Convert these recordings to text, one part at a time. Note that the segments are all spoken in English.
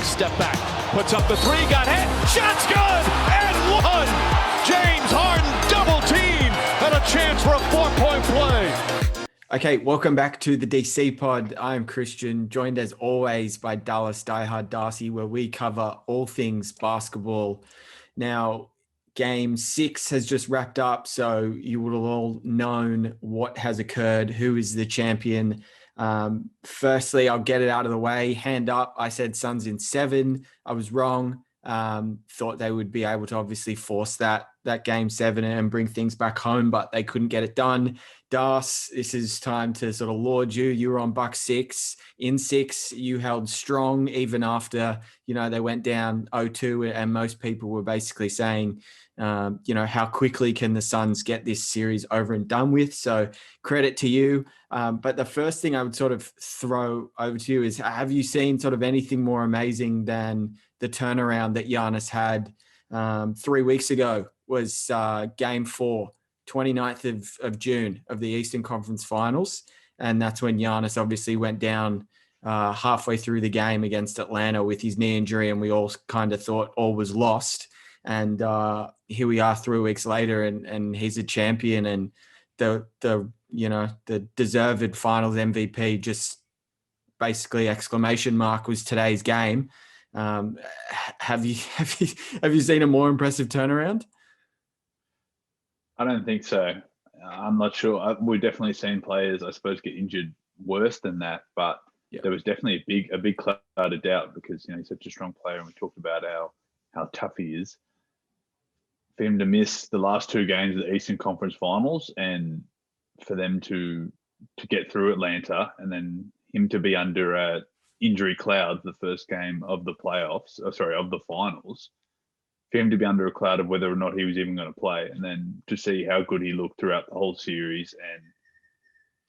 Step back, puts up the three, got hit, shot's good, and one! James Harden double team, and a chance for a 4-point play. Okay, welcome back to the DC Pod. I'm Christian, joined as always by Dallas Diehard Darcy, where we cover all things basketball. Now, Game 6 has just wrapped up, so you would have all known what has occurred, who is the champion. Firstly, I'll get it out of the way. Hand up, I said Suns in 7. I was wrong. Thought they would be able to obviously force that Game 7 and bring things back home, but they couldn't get it done. Das, this is time to sort of laud you. You were on Buck 6. In 6, you held strong even after, they went down 0-2, and most people were basically saying, how quickly can the Suns get this series over and done with? So credit to you. But the first thing I would sort of throw over to you is, have you seen sort of anything more amazing than the turnaround that Giannis had 3 weeks ago? Was Game 4, 29th of June of the Eastern Conference Finals. And that's when Giannis obviously went down halfway through the game against Atlanta with his knee injury, and we all kind of thought all was lost. And here we are 3 weeks later, and he's a champion, and the deserved Finals MVP, just basically exclamation mark, was today's game. Have you seen a more impressive turnaround? I don't think so. I'm not sure. We've definitely seen players, I suppose, get injured worse than that, but there was definitely a big cloud of doubt because he's such a strong player, and we talked about how tough he is. For him to miss the last 2 games of the Eastern Conference Finals, and for them to get through Atlanta, and then him to be under a injury cloud the first game of the playoffs, of the finals, for him to be under a cloud of whether or not he was even going to play, and then to see how good he looked throughout the whole series. And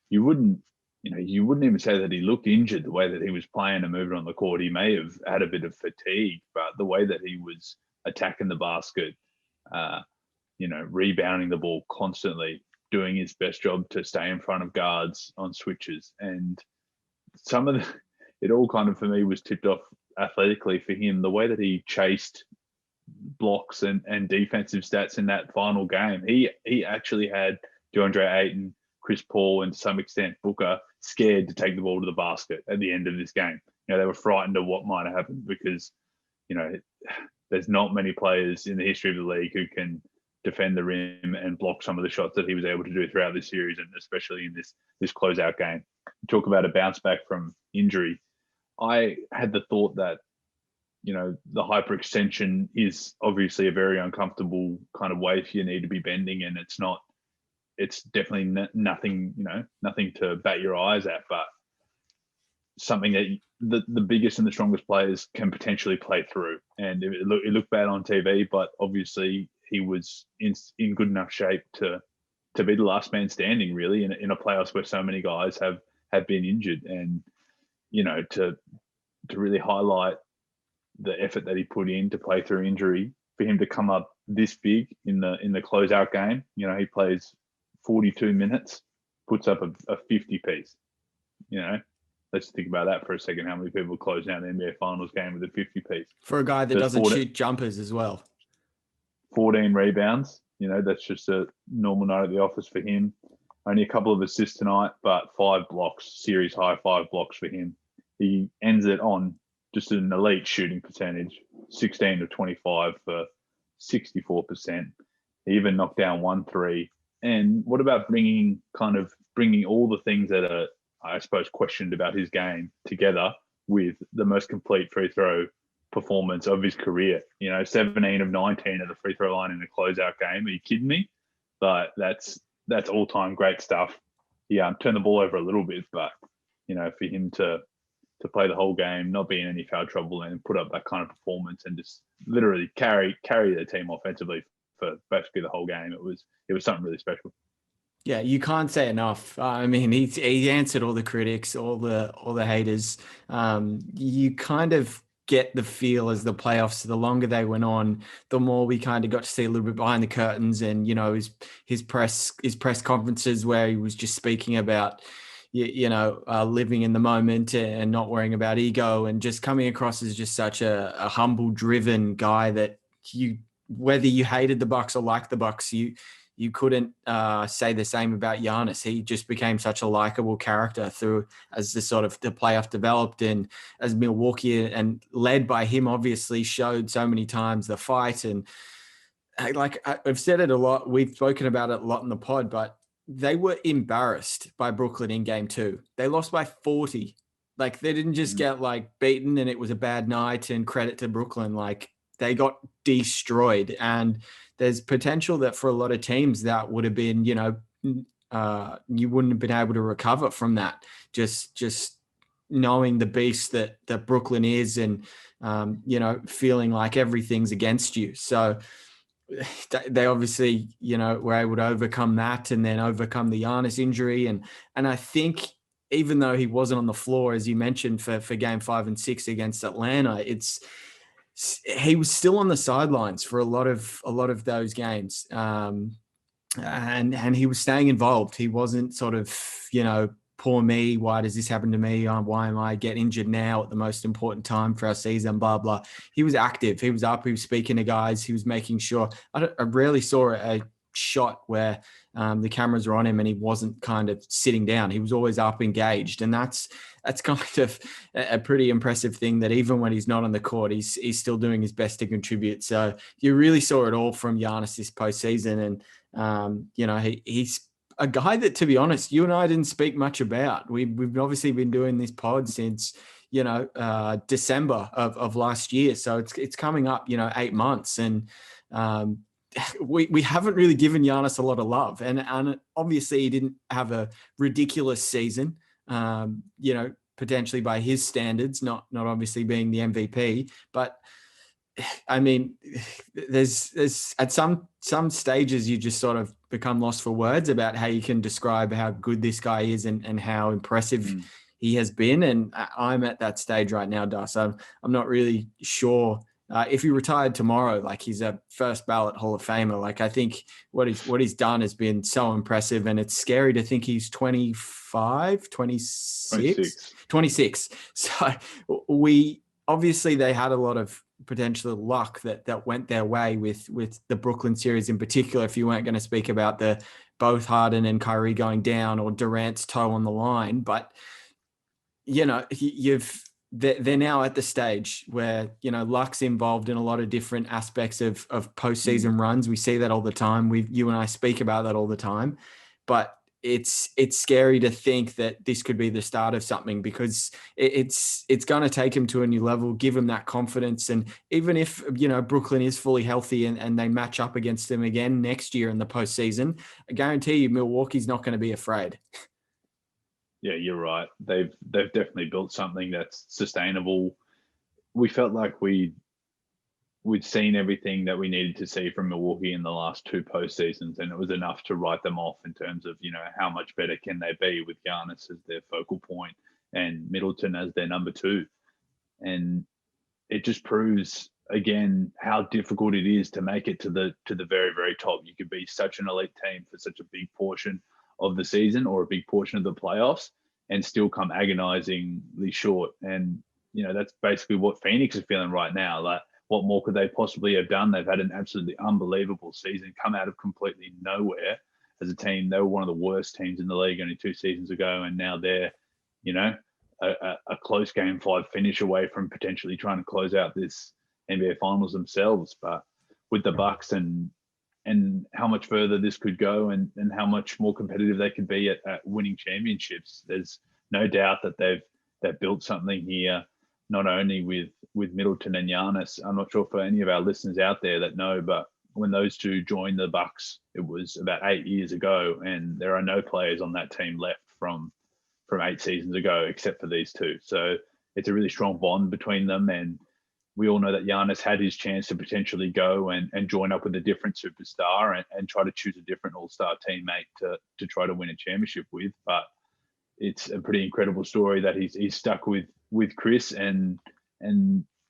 you wouldn't even say that he looked injured the way that he was playing and moving on the court. He may have had a bit of fatigue, but the way that he was attacking the basket, rebounding the ball constantly, doing his best job to stay in front of guards on switches. And it all kind of, for me, was tipped off athletically for him. The way that he chased blocks and defensive stats in that final game. He actually had DeAndre Ayton, Chris Paul, and to some extent Booker scared to take the ball to the basket at the end of this game. They were frightened of what might have happened because, there's not many players in the history of the league who can defend the rim and block some of the shots that he was able to do throughout this series, and especially in this closeout game. Talk about a bounce back from injury. I had the thought that, the hyperextension is obviously a very uncomfortable kind of way if you need to be bending, and it's definitely nothing to bat your eyes at, but something that the biggest and the strongest players can potentially play through. And it looked bad on TV, but obviously he was in good enough shape to be the last man standing, really, in a playoffs where so many guys have been injured. And, to really highlight the effort that he put in to play through injury, for him to come up this big in the closeout game. He plays 42 minutes, puts up a 50 piece. Let's think about that for a second. How many people close down the NBA Finals game with a 50 piece? For a guy that doesn't shoot jumpers as well. 14 rebounds. That's just a normal night at the office for him. Only a couple of assists tonight, but 5 blocks, series high 5 blocks for him. He ends it on just an elite shooting percentage, 16 of 25 for 64%. He even knocked down 1 3. And what about bringing all the things that are, I suppose, questioned about his game together with the most complete free throw performance of his career? 17 of 19 at the free throw line in a closeout game. Are you kidding me? But that's all-time great stuff. Yeah, turned the ball over a little bit, but for him to play the whole game, not be in any foul trouble, and put up that kind of performance and just literally carry the team offensively for basically the whole game, it was something really special. Yeah, you can't say enough. I mean, he answered all the critics, all the haters. You kind of get the feel as the playoffs, the longer they went on, the more we kind of got to see a little bit behind the curtains, and his press conferences where he was just speaking about living in the moment and not worrying about ego, and just coming across as just such a humble, driven guy that whether you hated the Bucks or liked the Bucks, you couldn't say the same about Giannis. He just became such a likable character as the playoff developed, and as Milwaukee, and led by him, obviously showed so many times the fight. And like I've said it a lot, we've spoken about it a lot in the pod, but they were embarrassed by Brooklyn in game 2. They lost by 40. Like, they didn't just get beaten and it was a bad night and credit to Brooklyn. Like, they got destroyed. And there's potential that for a lot of teams that would have been, you wouldn't have been able to recover from that. Just knowing the beast that Brooklyn is, and, feeling like everything's against you. So they obviously, were able to overcome that, and then overcome the Giannis injury. And I think even though he wasn't on the floor, as you mentioned, for game 5 and 6 against Atlanta, he was still on the sidelines for a lot of those games. And he was staying involved. He wasn't sort of, poor me, why does this happen to me? Why am I getting injured now at the most important time for our season, blah, blah. He was active. He was up. He was speaking to guys. He was making sure. I rarely saw a shot where the cameras were on him and he wasn't kind of sitting down. He was always up, engaged. And that's kind of a pretty impressive thing, that even when he's not on the court, he's still doing his best to contribute. So you really saw it all from Giannis this postseason. And, he's a guy that, to be honest, you and I didn't speak much about. We've obviously been doing this pod since, December of last year. So it's coming up, 8 months. And we haven't really given Giannis a lot of love. And obviously he didn't have a ridiculous season, potentially by his standards, not obviously being the MVP. But I mean, there's at some stages you just sort of become lost for words about how you can describe how good this guy is and how impressive he has been. And I'm at that stage right now, Das. I'm not really sure if he retired tomorrow, like, he's a first ballot Hall of Famer. Like, I think what he's done has been so impressive, and it's scary to think he's 26. So they had a lot of potential luck that went their way with the Brooklyn series in particular. If you weren't going to speak about both Harden and Kyrie going down, or Durant's toe on the line, but they're now at the stage where, luck's involved in a lot of different aspects of postseason runs. We see that all the time. You and I speak about that all the time, but it's scary to think that this could be the start of something, because it's going to take him to a new level, give him that confidence. And even if, Brooklyn is fully healthy and they match up against them again next year in the postseason, I guarantee you Milwaukee's not going to be afraid. Yeah, you're right. They've definitely built something that's sustainable. We felt like we'd seen everything that we needed to see from Milwaukee in the last 2 postseasons, and it was enough to write them off in terms of, how much better can they be with Giannis as their focal point and Middleton as their number 2. And it just proves again how difficult it is to make it to the very, very top. You could be such an elite team for such a big portion of the season or a big portion of the playoffs and still come agonizingly short. And, that's basically what Phoenix is feeling right now. Like, what more could they possibly have done? They've had an absolutely unbelievable season, come out of completely nowhere as a team. They were one of the worst teams in the league only 2 seasons ago. And now they're, a close game 5 finish away from potentially trying to close out this NBA finals themselves. But with the Bucks and how much further this could go and how much more competitive they could be at winning championships, there's no doubt that they've built something here, not only with Middleton and Giannis. I'm not sure for any of our listeners out there that know, but when those two joined the Bucks, it was about 8 years ago, and there are no players on that team left from 8 seasons ago except for these two. So it's a really strong bond between them, and we all know that Giannis had his chance to potentially go and join up with a different superstar and try to choose a different all-star teammate to try to win a championship with. But it's a pretty incredible story that he's stuck with Chris. And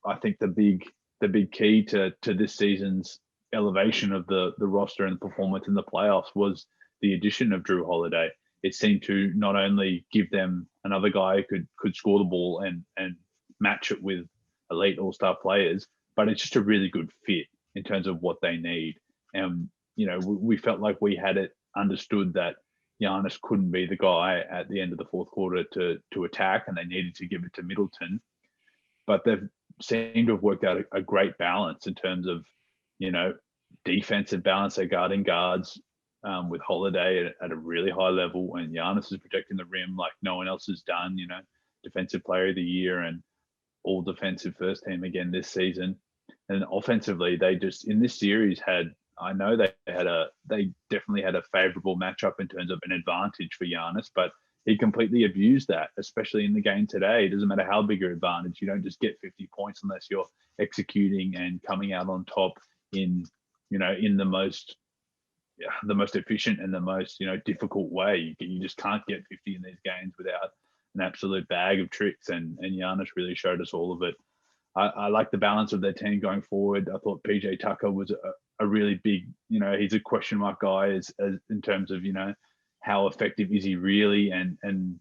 I think the big key to this season's elevation of the roster and performance in the playoffs was the addition of Drew Holiday. it seemed to not only give them another guy who could score the ball and match it with elite all-star players, but it's just a really good fit in terms of what they need. And, we felt like we had it understood that Giannis couldn't be the guy at the end of the fourth quarter to attack, and they needed to give it to Middleton. But they've seemed to have worked out a great balance in terms of, defensive balance. They're guarding guards with Holiday at a really high level, and Giannis is protecting the rim like no one else has done, defensive player of the year and all defensive first team again this season. And offensively, they just in this series they definitely had a favorable matchup in terms of an advantage for Giannis, but he completely abused that, especially in the game today. It doesn't matter how big your advantage, you don't just get 50 points unless you're executing and coming out on top in the most efficient and the most difficult way. You just can't get 50 in these games without an absolute bag of tricks, and Giannis really showed us all of it. I like the balance of their team going forward. I thought PJ Tucker was a really big, he's a question mark guy as in terms of, how effective is he really? And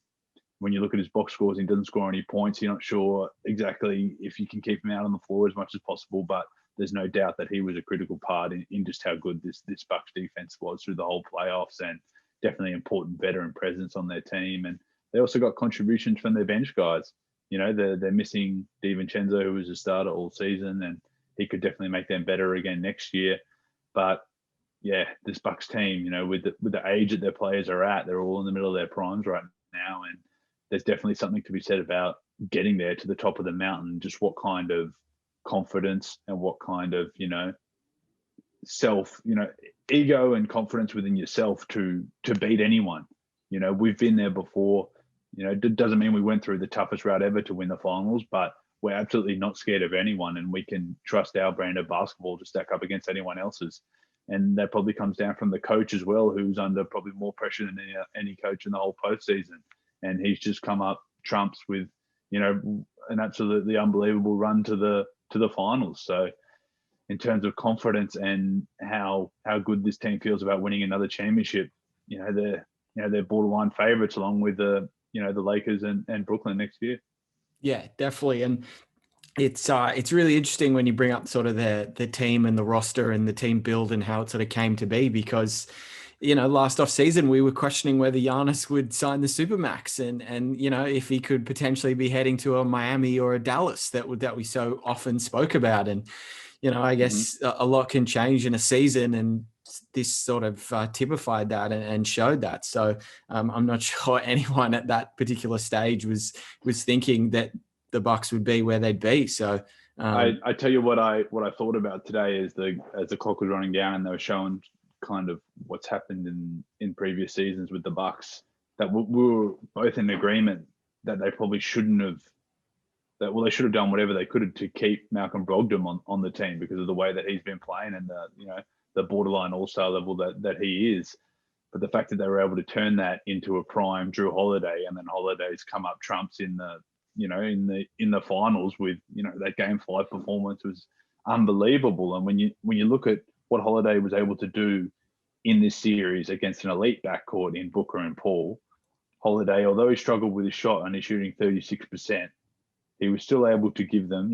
when you look at his box scores, he doesn't score any points. You're not sure exactly if you can keep him out on the floor as much as possible, but there's no doubt that he was a critical part in just how good this Bucks defense was through the whole playoffs, and definitely important veteran presence on their team. And they also got contributions from their bench guys. They're missing DiVincenzo, who was a starter all season, and he could definitely make them better again next year. But yeah, this Bucks team, with the age that their players are at, they're all in the middle of their primes right now, and there's definitely something to be said about getting there to the top of the mountain. Just what kind of confidence and what kind of self, ego and confidence within yourself to beat anyone. We've been there before. It doesn't mean we went through the toughest route ever to win the finals, but we're absolutely not scared of anyone, and we can trust our brand of basketball to stack up against anyone else's. And that probably comes down from the coach as well, who's under probably more pressure than any coach in the whole postseason. And he's just come up trumps with, an absolutely unbelievable run to the finals. So in terms of confidence and how good this team feels about winning another championship, they're borderline favorites along with the Lakers and Brooklyn next year. Yeah, definitely. And it's really interesting when you bring up sort of the team and the roster and the team build and how it sort of came to be, because last off season we were questioning whether Giannis would sign the Supermax and if he could potentially be heading to a Miami or a Dallas that we so often spoke about. And I guess a lot can change in a season, and this sort of typified that and showed that. So I'm not sure anyone at that particular stage was thinking that the Bucks would be where they'd be. So I tell you what I thought about today is as the clock was running down and they were showing kind of what's happened in previous seasons with the Bucks, that we were both in agreement that they probably shouldn't have. They should have done whatever they could to keep Malcolm Brogdon on the team because of the way that he's been playing and the borderline all-star level that he is. But the fact that they were able to turn that into a prime Drew Holiday, and then Holiday's come up trumps in the finals with that Game 5 performance was unbelievable. And when you look at what Holiday was able to do in this series against an elite backcourt in Booker and Paul, Holiday, although he struggled with his shot and he's shooting 36%, he was still able to give them,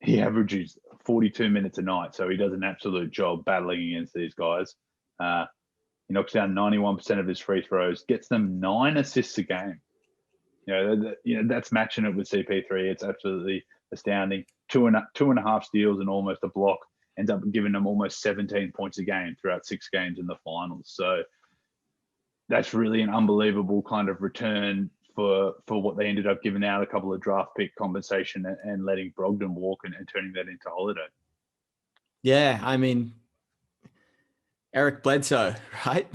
he averages 42 minutes a night. So he does an absolute job battling against these guys. He knocks down 91% of his free throws, gets them 9 assists a game. That's matching it with CP3. It's absolutely astounding. Two and a half steals and almost a block, ends up giving them almost 17 points a game throughout 6 games in the finals. So that's really an unbelievable kind of return for what they ended up giving out, a couple of draft pick compensation and letting Brogdon walk and turning that into Holiday. Yeah, I mean, Eric Bledsoe, right?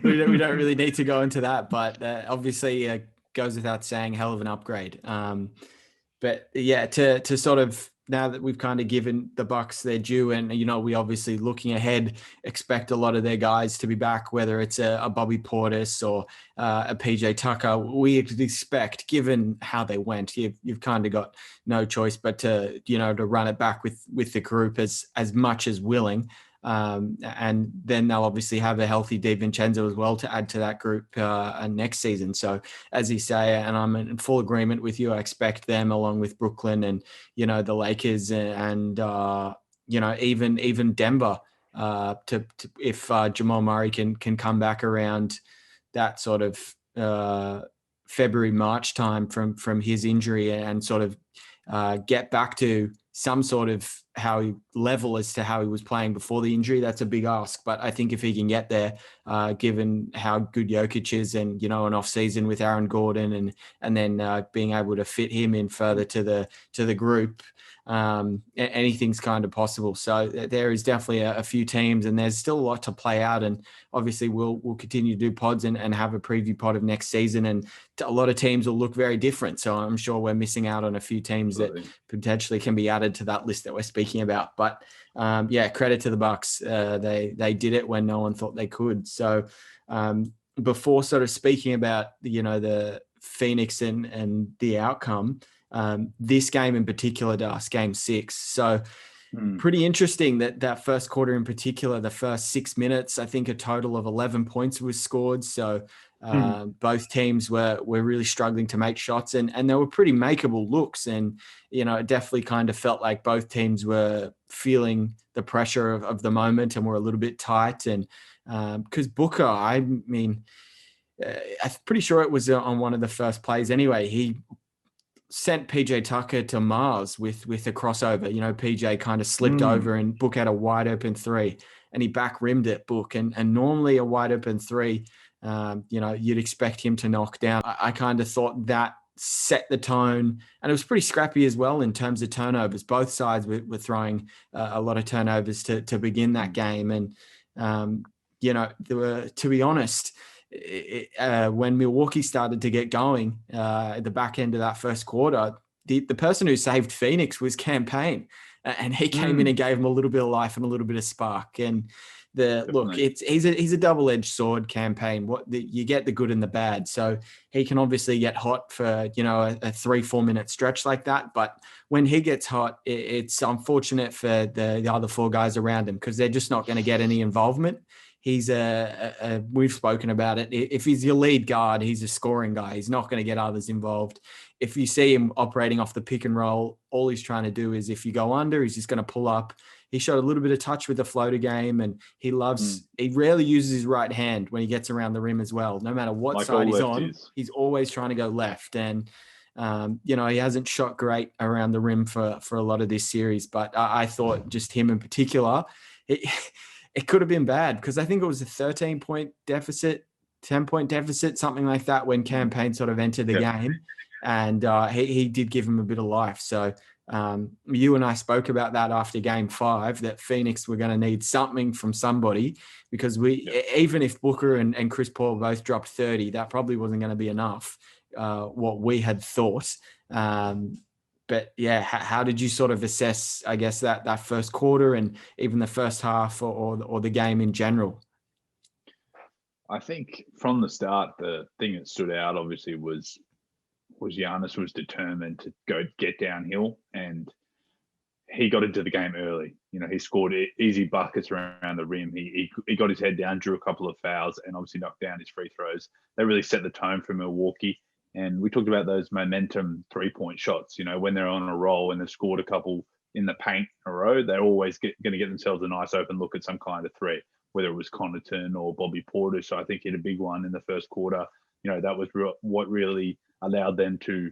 we don't really need to go into that, but obviously goes without saying, hell of an upgrade. But yeah, to sort of, now that we've kind of given the Bucks their due, and we obviously looking ahead expect a lot of their guys to be back, whether it's a Bobby Portis or a PJ Tucker. We expect, given how they went, you've kind of got no choice but to run it back with the group as much as willing. And then they'll obviously have a healthy DiVincenzo as well to add to that group next season. So as you say, and I'm in full agreement with you, I expect them along with Brooklyn and, the Lakers and even Denver to if Jamal Murray can come back around that sort of February, March time from his injury and sort of get back to some sort of level as to how he was playing before the injury. That's a big ask, but I think if he can get there, given how good Jokic is and, an off season with Aaron Gordon and then being able to fit him in further to the group, anything's kind of possible. So there is definitely a few teams and there's still a lot to play out. And obviously we'll continue to do pods and have a preview pod of next season. And a lot of teams will look very different. So I'm sure we're missing out on a few teams that potentially can be added to that list that we're speaking about. But credit to the Bucks. They did it when no one thought they could. So before sort of speaking about, the Phoenix and the outcome, this game in particular, game 6. So pretty interesting that first quarter in particular, the first 6 minutes, I think a total of 11 points was scored. So both teams were really struggling to make shots and they were pretty makeable looks. And, it definitely kind of felt like both teams were feeling the pressure of the moment and were a little bit tight. And because Booker, I'm pretty sure it was on one of the first plays anyway, he sent PJ Tucker to Mars with a crossover. PJ kind of slipped over and Book had a wide open 3 and he back rimmed it, Book. And normally a wide open 3, you'd expect him to knock down. I kind of thought that set the tone, and it was pretty scrappy as well in terms of turnovers. Both sides were throwing a lot of turnovers to begin that game. And, there were, to be honest, when Milwaukee started to get going at the back end of that first quarter, the person who saved Phoenix was Cam Payne, and he came in and gave him a little bit of life and a little bit of spark. And he's a double-edged sword, Cam Payne. You get the good and the bad. So he can obviously get hot for a 3-4 minute stretch like that. But when he gets hot, it's unfortunate for the other 4 guys around him because they're just not going to get any involvement. He's we've spoken about it. If he's your lead guard, he's a scoring guy. He's not going to get others involved. If you see him operating off the pick and roll, all he's trying to do is if you go under, he's just going to pull up. He showed a little bit of touch with the floater game, and he rarely uses his right hand when he gets around the rim as well. No matter what side he's on, he's always trying to go left. And, he hasn't shot great around the rim for a lot of this series, but I thought just him in particular, it could have been bad because I think it was a 13-point deficit, 10-point deficit, something like that when Cam Payne sort of entered the game. And he did give him a bit of life. So you and I spoke about that after game 5, that Phoenix were going to need something from somebody because even if Booker and Chris Paul both dropped 30, that probably wasn't going to be enough, what we had thought. But yeah, how did you sort of assess, I guess, that first quarter and even the first half or the game in general? I think from the start, the thing that stood out obviously was Giannis was determined to go get downhill, and he got into the game early. He scored easy buckets around the rim. He got his head down, drew a couple of fouls, and obviously knocked down his free throws. They really set the tone for Milwaukee. And we talked about those momentum 3-point shots. When they're on a roll and they've scored a couple in the paint in a row, they're always going to get themselves a nice open look at some kind of 3, whether it was Connaughton or Bobby Porter. So I think he had a big one in the first quarter. That was what really allowed them to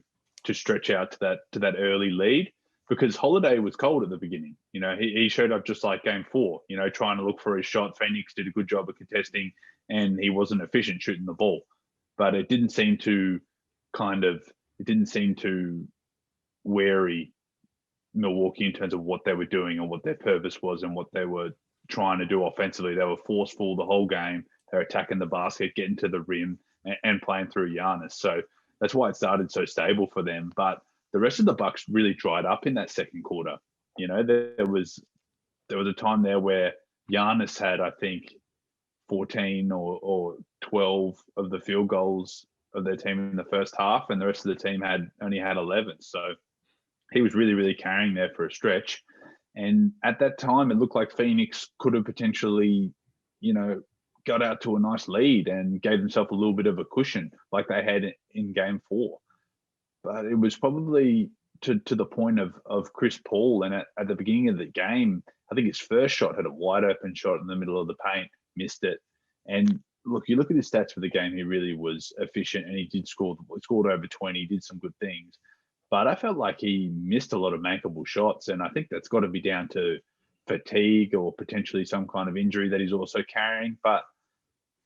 stretch out to that early lead, because Holiday was cold at the beginning. He showed up just like game 4, trying to look for his shot. Phoenix did a good job of contesting, and he wasn't efficient shooting the ball. But it didn't seem to weary Milwaukee in terms of what they were doing and what their purpose was and what they were trying to do offensively. They were forceful the whole game. They're attacking the basket, getting to the rim, and playing through Giannis. So that's why it started so stable for them. But the rest of the Bucks really dried up in that second quarter. There was a time there where Giannis had, I think, 14 or 12 of the field goals of their team in the first half, and the rest of the team only had 11. So he was really, really carrying there for a stretch. And at that time, it looked like Phoenix could have potentially, got out to a nice lead and gave themselves a little bit of a cushion like they had in game 4. But it was probably to the point of Chris Paul. And at the beginning of the game, I think his first shot had a wide open shot in the middle of the paint, missed it. And look, you look at his stats for the game, he really was efficient and he did scored over 20, he did some good things. But I felt like he missed a lot of makeable shots. And I think that's got to be down to fatigue or potentially some kind of injury that he's also carrying. But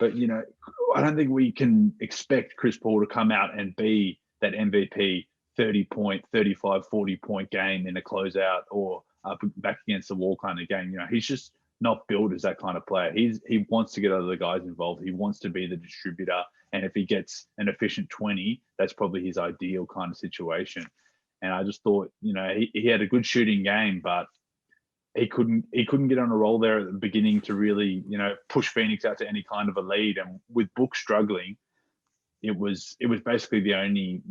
I don't think we can expect Chris Paul to come out and be that MVP 30-point, 35, 40-point game in a closeout or up back against the wall kind of game. He's just not built as that kind of player. He wants to get other guys involved. He wants to be the distributor. And if he gets an efficient 20, that's probably his ideal kind of situation. And I just thought, he had a good shooting game, but he couldn't get on a roll there at the beginning to really, push Phoenix out to any kind of a lead. And with Book struggling, it was basically the only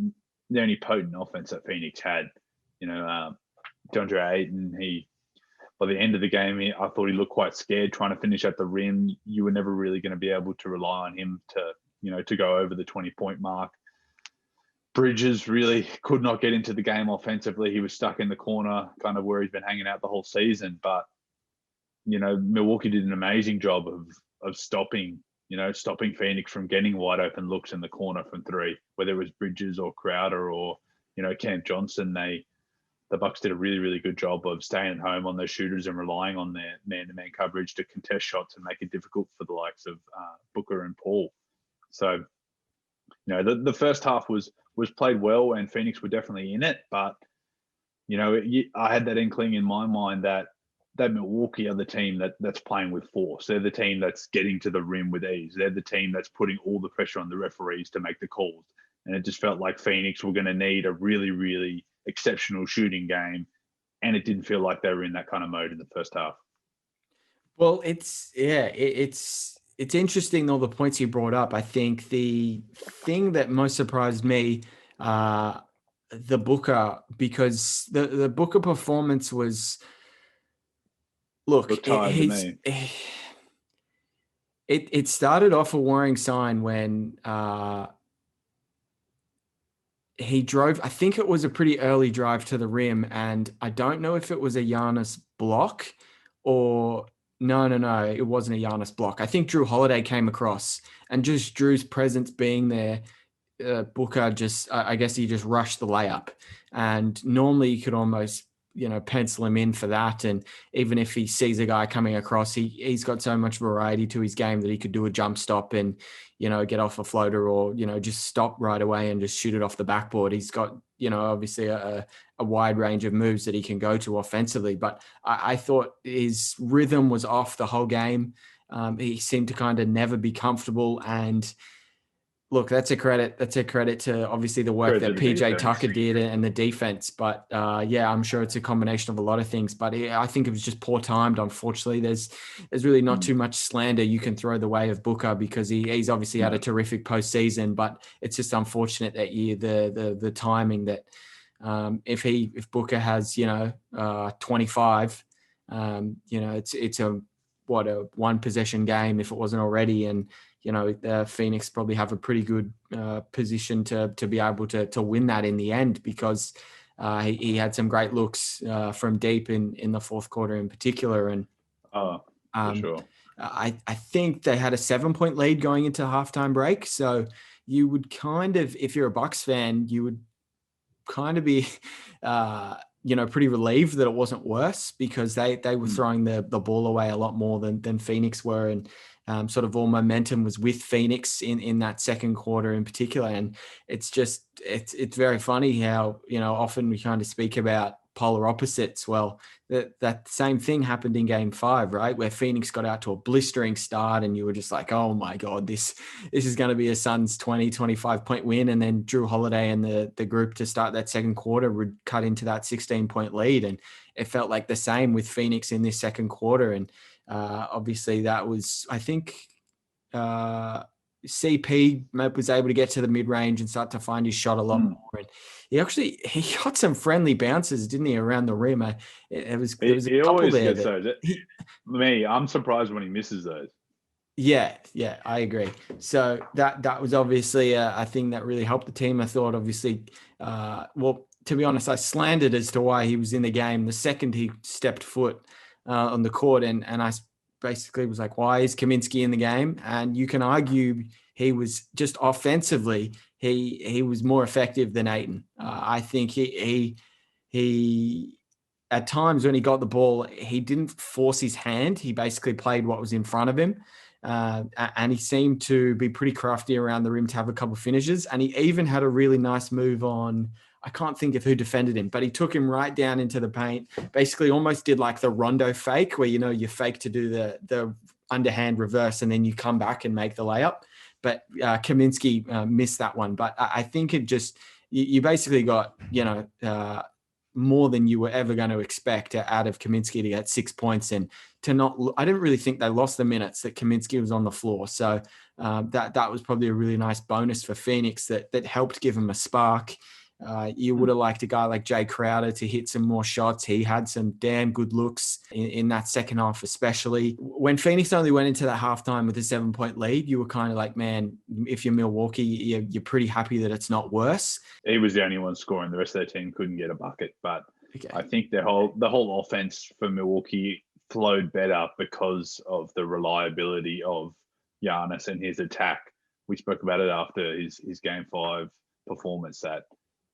potent offense that Phoenix had. DeAndre Ayton, by the end of the game, I thought he looked quite scared trying to finish at the rim. You were never really going to be able to rely on him to go over the 20-point mark. Bridges really could not get into the game offensively. He was stuck in the corner, kind of where he's been hanging out the whole season. But, Milwaukee did an amazing job of stopping Phoenix from getting wide open looks in the corner from 3, whether it was Bridges or Crowder or, Cam Johnson. The Bucks did a really, really good job of staying at home on those shooters and relying on their man-to-man coverage to contest shots and make it difficult for the likes of Booker and Paul. So, the first half was played well and Phoenix were definitely in it. But, I had that inkling in my mind that Milwaukee are the team that's playing with force. They're the team that's getting to the rim with ease. They're the team that's putting all the pressure on the referees to make the calls. And it just felt like Phoenix were going to need a really, really exceptional shooting game. And it didn't feel like they were in that kind of mode in the first half. Well, it's interesting, all the points you brought up. I think the thing that most surprised me, the Booker, because the Booker performance was, look, it started off a worrying sign when he drove. I think it was a pretty early drive to the rim, and I don't know if it was a Giannis block or no, it wasn't a Giannis block. I think Drew Holiday came across, and just Drew's presence being there, Booker just, I guess he just rushed the layup, and normally you could almost, pencil him in for that. And even if he sees a guy coming across, he's got so much variety to his game that he could do a jump stop and, get off a floater or, just stop right away and just shoot it off the backboard. He's got, obviously a wide range of moves that he can go to offensively. But I thought his rhythm was off the whole game. He seemed to kind of never be comfortable. And look, that's a credit to obviously the work that PJ Tucker did and the defense. But I'm sure it's a combination of a lot of things. But I think it was just poor timed. Unfortunately, there's really not too much slander you can throw the way of Booker because he's obviously had a terrific postseason. But it's just unfortunate that year the timing that if Booker has 25, it's a one possession game if it wasn't already. And Phoenix probably have a pretty good position to be able to win that in the end because he had some great looks from deep in the fourth quarter in particular. And for sure. I think they had a 7-point lead going into halftime break. So you would kind of, if you're a Bucks fan, you would kind of be, pretty relieved that it wasn't worse because they were throwing the ball away a lot more than Phoenix were. And sort of all momentum was with Phoenix in that second quarter in particular. And it's very funny how, often we kind of speak about polar opposites. Well, that same thing happened in game 5, right? Where Phoenix got out to a blistering start and you were just like, oh my God, this is going to be a Suns 25 point win. And then Drew Holiday and the group to start that second quarter would cut into that 16-point lead. And it felt like the same with Phoenix in this second quarter. And obviously that was, I think, CP was able to get to the mid-range and start to find his shot a lot more. And he got some friendly bounces, didn't he, around the rim? There was a He couple always there. gets those. I'm surprised when he misses those. Yeah, I agree. So that was obviously a thing that really helped the team. I thought, obviously, to be honest, I slandered as to why he was in the game the second he stepped foot on the court, and I basically was like, why is Kaminsky in the game? And you can argue he was just offensively, he was more effective than Ayton. I think he at times when he got the ball, he didn't force his hand. He basically played what was in front of him. And he seemed to be pretty crafty around the rim to have a couple of finishes. And he even had a really nice move on, I can't think of who defended him, but he took him right down into the paint, basically almost did like the Rondo fake where, you fake to do the underhand reverse and then you come back and make the layup. But Kaminsky missed that one. But I think it just, you basically got, more than you were ever going to expect out of Kaminsky to get 6 points and to not. I didn't really think they lost the minutes that Kaminsky was on the floor. So that was probably a really nice bonus for Phoenix that helped give him a spark. You would have liked a guy like Jay Crowder to hit some more shots. He had some damn good looks in that second half, especially. When Phoenix only went into that halftime with a 7-point lead, you were kind of like, man, if you're Milwaukee, you're pretty happy that it's not worse. He was the only one scoring. The rest of their team couldn't get a bucket. But okay. I think the whole offense for Milwaukee flowed better because of the reliability of Giannis and his attack. We spoke about it after his Game 5 performance that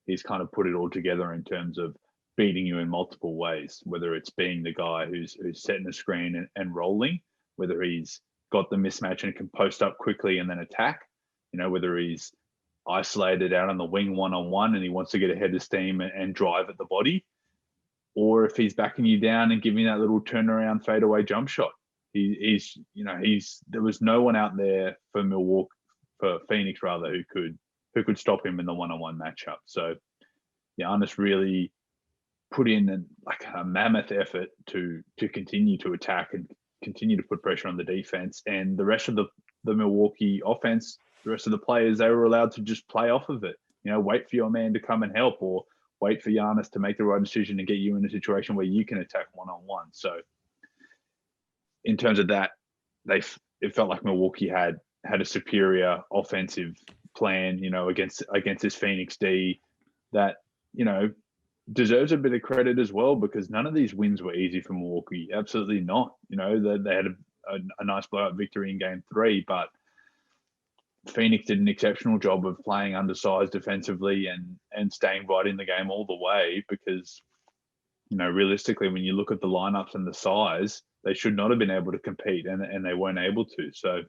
he's kind of put it all together in terms of beating you in multiple ways, whether it's being the guy who's setting the screen and rolling, whether he's got the mismatch and can post up quickly and then attack, whether he's isolated out on the wing one-on-one and he wants to get ahead of steam and drive at the body, or if he's backing you down and giving that little turnaround fadeaway jump shot. There was no one out there for Phoenix rather, who could stop him in the one-on-one matchup. So Giannis really put in a mammoth effort to continue to attack and continue to put pressure on the defense. And the rest of the Milwaukee offense, the rest of the players, they were allowed to just play off of it. Wait for your man to come and help, or wait for Giannis to make the right decision and get you in a situation where you can attack one-on-one. So in terms of that, it felt like Milwaukee had a superior offensive plan, against this Phoenix D that, deserves a bit of credit as well, because none of these wins were easy for Milwaukee. Absolutely not. They had a nice blowout victory in Game 3, but Phoenix did an exceptional job of playing undersized defensively and staying right in the game all the way, because, realistically, when you look at the lineups and the size, they should not have been able to compete, and they weren't able to. So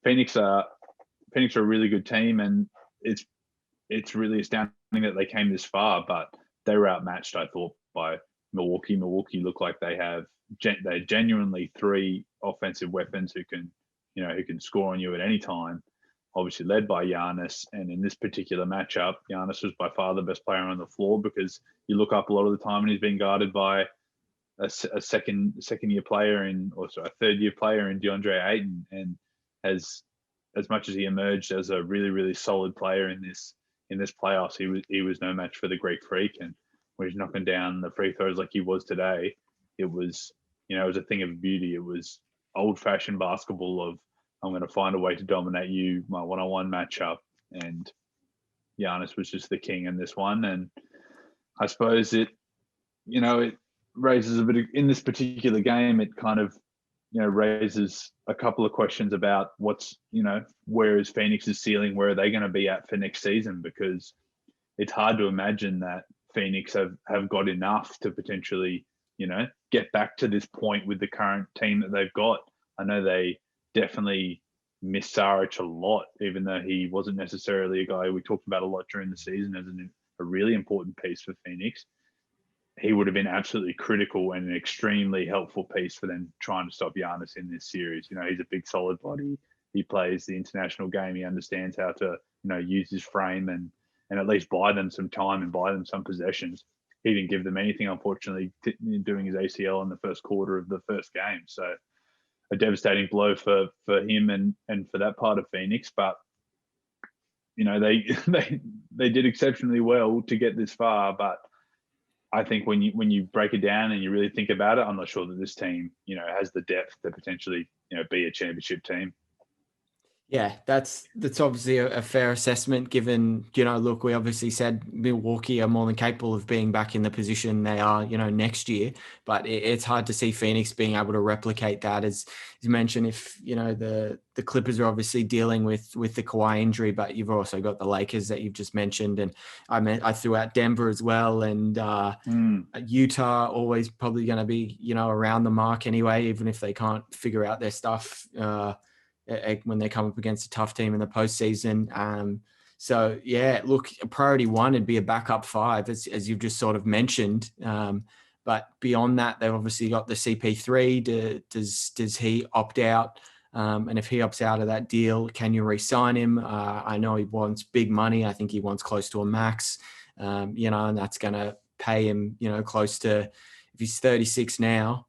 Phoenix are a really good team, and it's really astounding that they came this far, but they were outmatched, I thought, by Milwaukee. Milwaukee looked like they're genuinely 3 offensive weapons who can score on you at any time, obviously led by Giannis. And in this particular matchup, Giannis was by far the best player on the floor, because you look up a lot of the time and he's been guarded by a second year player a third year player in DeAndre Ayton, and as much as he emerged as a really, really solid player in this playoffs, he was no match for the Greek Freak. And when he's knocking down the free throws like he was today, it was a thing of beauty. It was old-fashioned basketball of, I'm going to find a way to dominate you, my one-on-one matchup. And Giannis was just the king in this one. And I suppose it raises a bit in this particular game, it kind of, raises a couple of questions about where is Phoenix's ceiling? Where are they going to be at for next season? Because it's hard to imagine that Phoenix have got enough to potentially, get back to this point with the current team that they've got. I know they definitely miss Saric a lot, even though he wasn't necessarily a guy we talked about a lot during the season as a really important piece for Phoenix. He would have been absolutely critical and an extremely helpful piece for them trying to stop Giannis in this series. He's a big, solid body. He plays the international game. He understands how to, use his frame and at least buy them some time and buy them some possessions. He didn't give them anything, unfortunately, doing his ACL in the first quarter of the first game. So a devastating blow for him and for that part of Phoenix. But they did exceptionally well to get this far. But I think when you break it down and you really think about it, I'm not sure that this team has the depth to potentially be a championship team. Yeah, that's obviously a fair assessment given, look, we obviously said Milwaukee are more than capable of being back in the position they are, next year, but it's hard to see Phoenix being able to replicate that. As you mentioned, if, the Clippers are obviously dealing with the Kawhi injury, but you've also got the Lakers that you've just mentioned. And I threw out Denver as well. And Utah always probably going to be, around the mark anyway, even if they can't figure out their stuff, when they come up against a tough team in the postseason. So yeah, look, priority one would be a backup five, as you've just sort of mentioned. But beyond that, they've obviously got the CP3. Does he opt out? And if he opts out of that deal, can you re-sign him? I know he wants big money. I think he wants close to a max, and that's going to pay him, close to, if he's 36 now,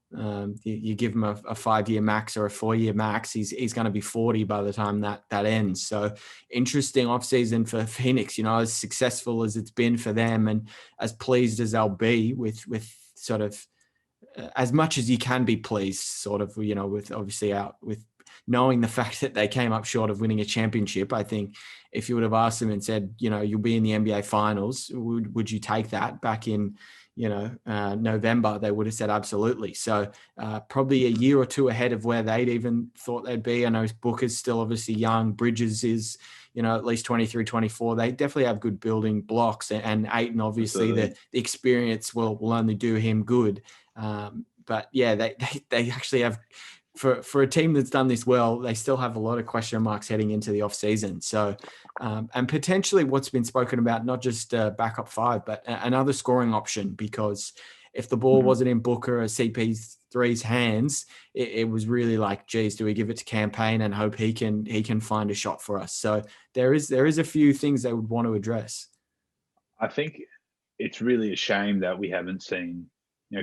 you give him a 5-year max or a 4-year max, he's going to be 40 by the time that ends. So interesting offseason for Phoenix, as successful as it's been for them and as pleased as they'll be with sort of as much as you can be pleased, sort of, with obviously with knowing the fact that they came up short of winning a championship. I think if you would have asked them and said, you'll be in the NBA finals, would you take that back in, November, they would have said absolutely. So probably a year or two ahead of where they'd even thought they'd be. I know Booker's still obviously young. Bridges is, at least 23, 24. They definitely have good building blocks, and Ayton, obviously the experience will only do him good. But yeah, they actually have, for a team that's done this well, they still have a lot of question marks heading into the off season. So, and potentially what's been spoken about, not just backup five, but another scoring option, because if the ball wasn't in Booker or CP3's hands, it was really like, geez, do we give it to Campaign and hope he can find a shot for us? So there is a few things they would want to address. I think it's really a shame that we haven't seen,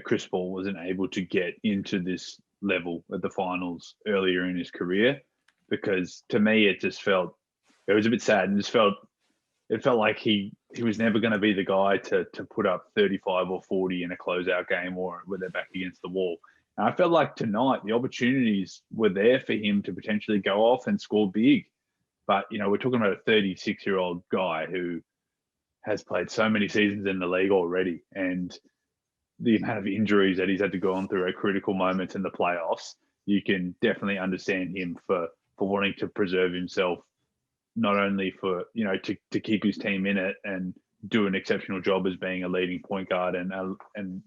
Chris Paul wasn't able to get into this level at the finals earlier in his career, because to me it was a bit sad, and it felt like he was never going to be the guy to put up 35 or 40 in a closeout game or with their back against the wall. And I felt like tonight the opportunities were there for him to potentially go off and score big. But, we're talking about a 36-year-old guy who has played so many seasons in the league already, and the amount of injuries that he's had to go on through at critical moments in the playoffs, you can definitely understand him for wanting to preserve himself, not only for, to keep his team in it and do an exceptional job as being a leading point guard and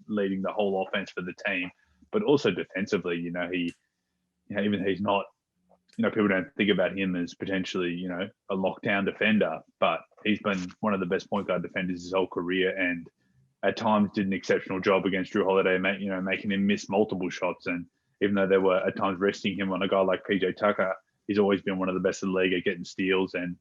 leading the whole offense for the team, but also defensively. He, even though he's not, people don't think about him as potentially, a lockdown defender, but he's been one of the best point guard defenders his whole career, and at times did an exceptional job against Drew Holiday, making him miss multiple shots. And even though they were at times resting him on a guy like PJ Tucker, he's always been one of the best in the league at getting steals. And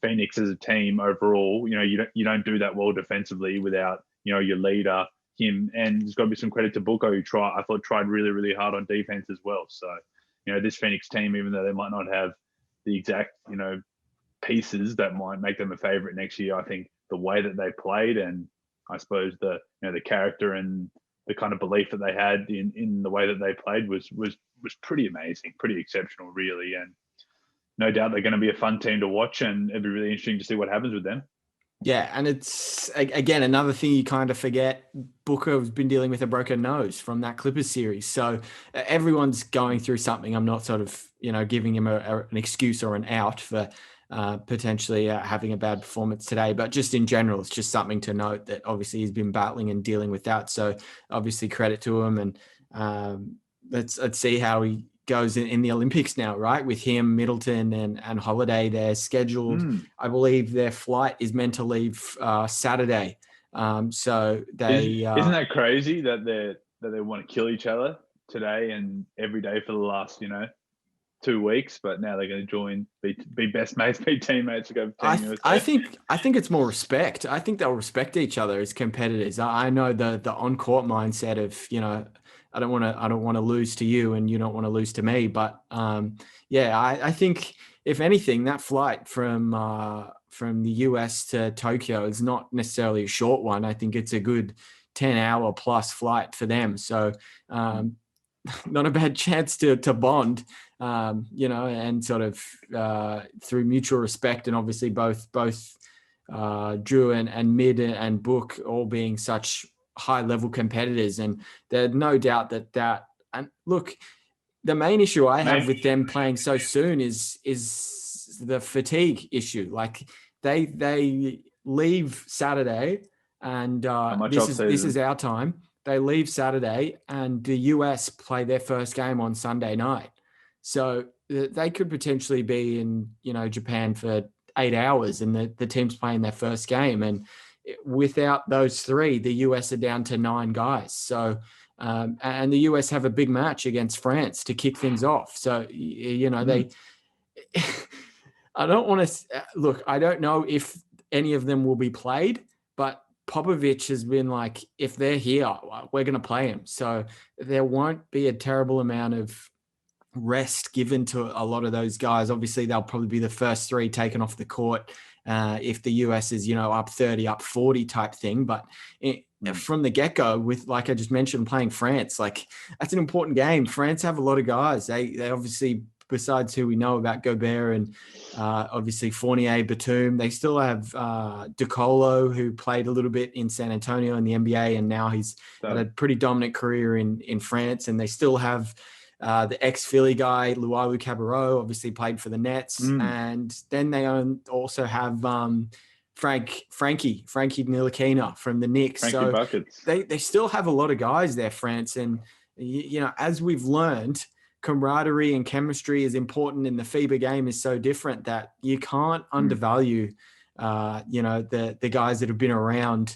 Phoenix as a team overall, you don't do that well defensively without, your leader, him. And there's got to be some credit to Booker, who tried really, really hard on defense as well. So, this Phoenix team, even though they might not have the exact, pieces that might make them a favorite next year, I think the way that they played, and I suppose the character and the kind of belief that they had in the way that they played was pretty amazing, pretty exceptional, really. And no doubt they're going to be a fun team to watch, and it'd be really interesting to see what happens with them. Yeah, and it's, again, another thing you kind of forget, Booker has been dealing with a broken nose from that Clippers series. So everyone's going through something. I'm not sort of, giving him an excuse or an out for potentially having a bad performance today, but just in general, it's just something to note that obviously he's been battling and dealing with that. So obviously credit to him, and let's see how he goes in the Olympics now, right? With him, Middleton and Holiday, they're scheduled. I believe their flight is meant to leave Saturday. So they isn't that crazy that they want to kill each other today and every day for the last 2 weeks, but now they're going to be best mates, be teammates to go to Team USA. I think it's more respect. I think they'll respect each other as competitors. I know the on-court mindset of, I don't want to lose to you, and you don't want to lose to me. But I think if anything, that flight from the US to Tokyo is not necessarily a short one. I think it's a good 10-hour plus flight for them. So not a bad chance to bond, and sort of through mutual respect, and obviously both Drew and Mid and Book all being such high level competitors, and there's no doubt that and look, the main issue I have with them playing so soon is the fatigue issue. Like they leave Saturday, and this is our time. They leave Saturday, and the US play their first game on Sunday night. So they could potentially be in, Japan for 8 hours, and the team's playing their first game. And without those three, the US are down to 9 guys. So, and the US have a big match against France to kick things off. So, they, I don't want to look, I don't know if any of them will be played, but Popovich has been like, if they're here, we're going to play them. So there won't be a terrible amount of rest given to a lot of those guys. Obviously, they'll probably be the first 3 taken off the court if the US is, up 30, up 40 type thing. But from the get-go, with, like I just mentioned, playing France, like that's an important game. France have a lot of guys. They obviously, besides who we know about Gobert and obviously Fournier, Batum, they still have DeColo, who played a little bit in San Antonio in the NBA, and now he's had a pretty dominant career in France. And they still have the ex-Philly guy, Lualu Cabarrot, obviously played for the Nets. And then they also have Frankie Ntilikina from the Knicks. Frankie Buckets. They still have a lot of guys there, France. And, as we've learned, camaraderie and chemistry is important, and the FIBA game is so different that you can't undervalue, the guys that have been around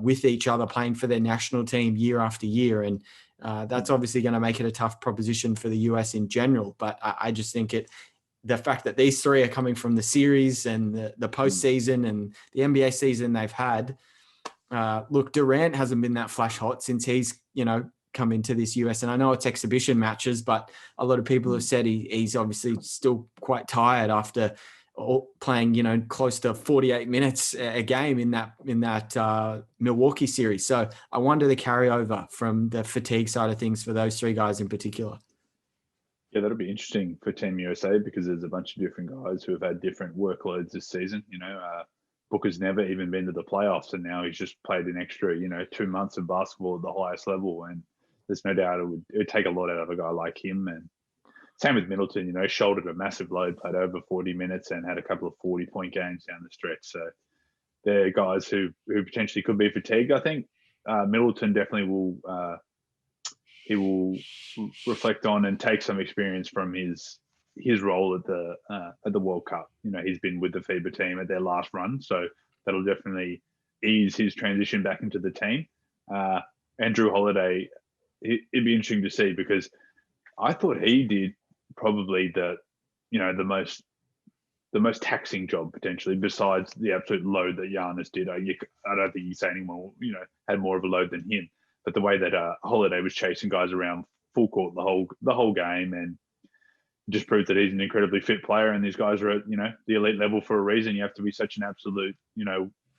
with each other, playing for their national team year after year. And that's obviously going to make it a tough proposition for the US in general. But I just think the fact that these 3 are coming from the series and the postseason and the NBA season they've had, look, Durant hasn't been that flash hot since he's, come into this US. And I know it's exhibition matches, but a lot of people have said he's obviously still quite tired after playing, close to 48 minutes a game in that Milwaukee series. So I wonder the carryover from the fatigue side of things for those 3 guys in particular. Yeah, that'll be interesting for Team USA, because there's a bunch of different guys who have had different workloads this season. Booker's never even been to the playoffs, and now he's just played an extra, 2 months of basketball at the highest level. And there's no doubt it would take a lot out of a guy like him. And same with Middleton, shouldered a massive load, played over 40 minutes and had a couple of 40-point games down the stretch. So they're guys who potentially could be fatigued. I think Middleton definitely will he will reflect on and take some experience from his role at the World Cup. He's been with the FIBA team at their last run, so that'll definitely ease his transition back into the team. Andrew Holiday, it'd be interesting to see, because I thought he did probably the most taxing job potentially, besides the absolute load that Giannis did. I don't think you say anyone had more of a load than him. But the way that Holiday was chasing guys around full court the whole game, and just proved that he's an incredibly fit player, and these guys are at the elite level for a reason. You have to be such an absolute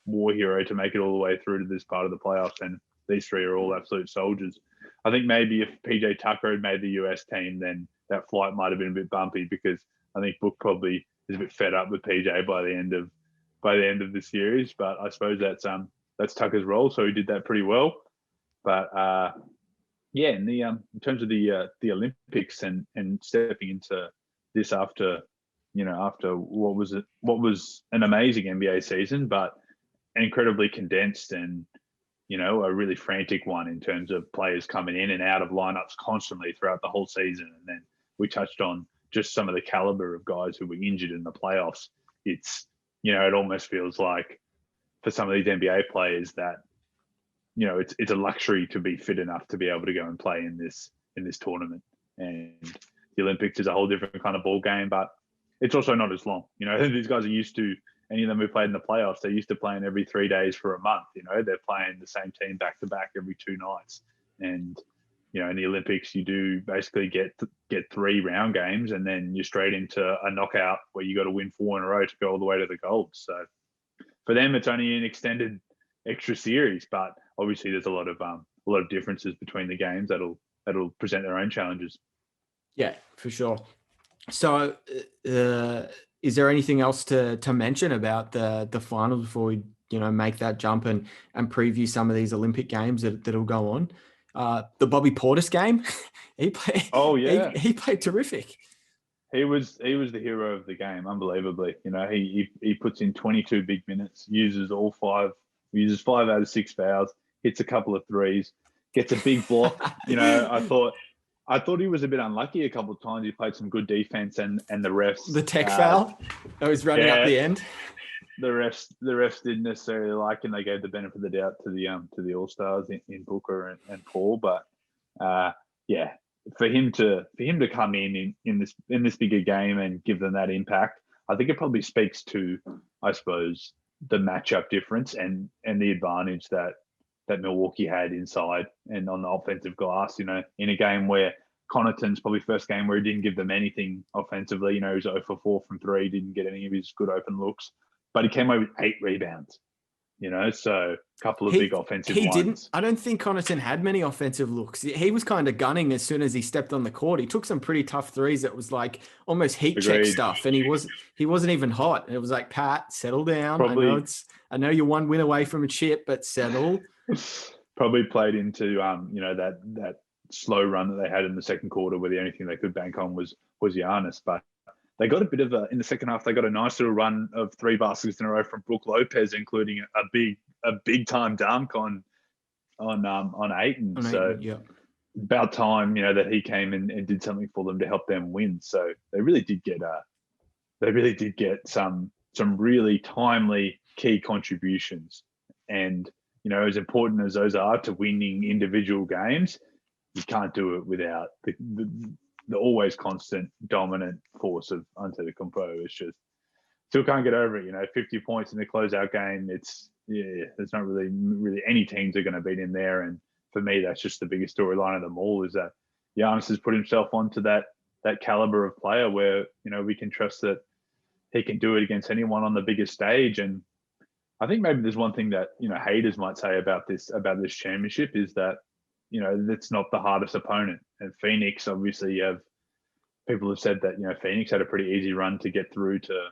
war hero to make it all the way through to this part of the playoffs, and these 3 are all absolute soldiers. I think maybe if PJ Tucker had made the US team, then that flight might have been a bit bumpy, because I think Book probably is a bit fed up with PJ by the end of the series. But I suppose that's Tucker's role, so he did that pretty well. But in terms of the Olympics and stepping into this after what was an amazing NBA season, but incredibly condensed, and a really frantic one in terms of players coming in and out of lineups constantly throughout the whole season. And then we touched on just some of the caliber of guys who were injured in the playoffs. It's it almost feels like for some of these NBA players that it's a luxury to be fit enough to be able to go and play in this tournament. And the Olympics is a whole different kind of ball game, but it's also not as long. These guys are used to, any of them who played in the playoffs, they're used to playing every 3 days for a month. They're playing the same team back to back every 2 nights. And in the Olympics, you do basically get 3 round games, and then you're straight into a knockout where you got to win 4 in a row to go all the way to the gold. So for them, it's only an extended extra series, but obviously there's a lot of differences between the games that'll present their own challenges. Yeah, for sure. So, is there anything else to mention about the finals before we make that jump and preview some of these Olympic games that'll go on? The Bobby Portis game, he played. Oh yeah, he played terrific. He was the hero of the game, unbelievably. He puts in 22 big minutes, uses 5 out of 6 fouls, hits a couple of threes, gets a big block. I thought he was a bit unlucky a couple of times. He played some good defense, and the refs. The tech foul that was running up the end. The refs didn't necessarily like him. They gave the benefit of the doubt to the All Stars in Booker and Paul. But for him to come in this bigger game and give them that impact, I think it probably speaks to, I suppose, the matchup difference and the advantage that Milwaukee had inside and on the offensive glass. In a game where Connaughton's probably first game where he didn't give them anything offensively. He was 0 for 4 from 3, didn't get any of his good open looks, but he came away with 8 rebounds. So a couple of big offensive ones. Didn't. I don't think Connaughton had many offensive looks. He was kind of gunning as soon as he stepped on the court. He took some pretty tough threes that was like almost heat check stuff, and he wasn't even hot. And it was like, Pat, settle down. I know you're 1 win away from a chip, but settle. Probably played into that slow run that they had in the second quarter, where the only thing they could bank on was Giannis. But they got a bit of in the second half. They got a nice little run of 3 baskets in a row from Brook Lopez, including a big time dunk on Ayton. So about time that he came and did something for them to help them win. So they really did get some really timely key contributions. And as important as those are to winning individual games, you can't do it without the always constant dominant force of Antetokounmpo. It's just still can't get over it. 50 points in the closeout game. There's not really any teams are going to beat him there. And for me, that's just the biggest storyline of them all, is that Giannis has put himself onto that caliber of player where we can trust that he can do it against anyone on the biggest stage. And I think maybe there's one thing that haters might say about this championship is that that's not the hardest opponent. And Phoenix, obviously, people have said that Phoenix had a pretty easy run to get through to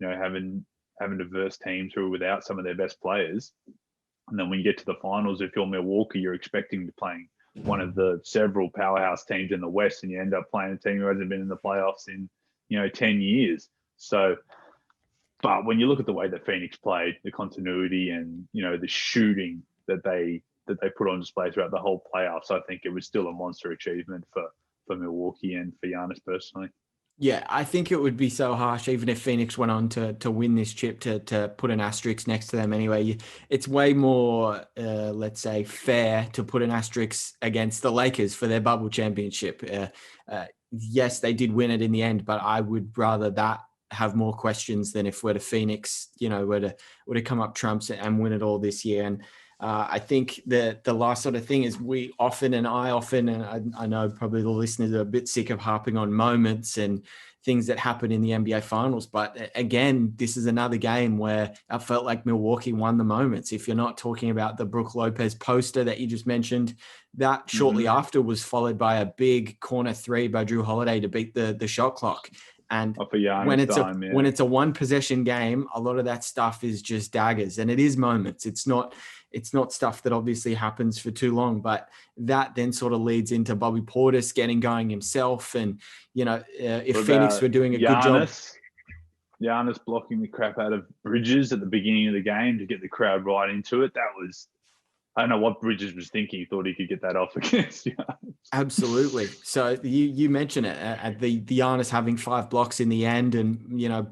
having diverse teams who are without some of their best players. And then when you get to the finals, if you're Milwaukee, you're expecting to playing one of the several powerhouse teams in the West, and you end up playing a team who hasn't been in the playoffs in 10 years. So. But when you look at the way that Phoenix played, the continuity and the shooting that they put on display throughout the whole playoffs, I think it was still a monster achievement for Milwaukee and for Giannis personally. Yeah, I think it would be so harsh even if Phoenix went on to win this chip to put an asterisk next to them anyway. It's way more, let's say, fair to put an asterisk against the Lakers for their bubble championship. Yes, they did win it in the end, but I would rather that have more questions than if we're to Phoenix, were to come up trumps and win it all this year. And I think the last sort of thing is I often, and I know probably the listeners are a bit sick of harping on moments and things that happen in the NBA finals. But again, this is another game where I felt like Milwaukee won the moments. If you're not talking about the Brook Lopez poster that you just mentioned, that shortly after was followed by a big corner 3 by Drew Holiday to beat the shot clock. And when it's a 1 possession game, a lot of that stuff is just daggers, and it is moments. It's not stuff that obviously happens for too long, but that then sort of leads into Bobby Portis getting going himself. And, if Phoenix were doing a good job. Giannis blocking the crap out of Bridges at the beginning of the game to get the crowd right into it. That was, I don't know what Bridges was thinking. He thought he could get that off against Giannis. Absolutely. So you mentioned it, the Giannis having 5 blocks in the end and,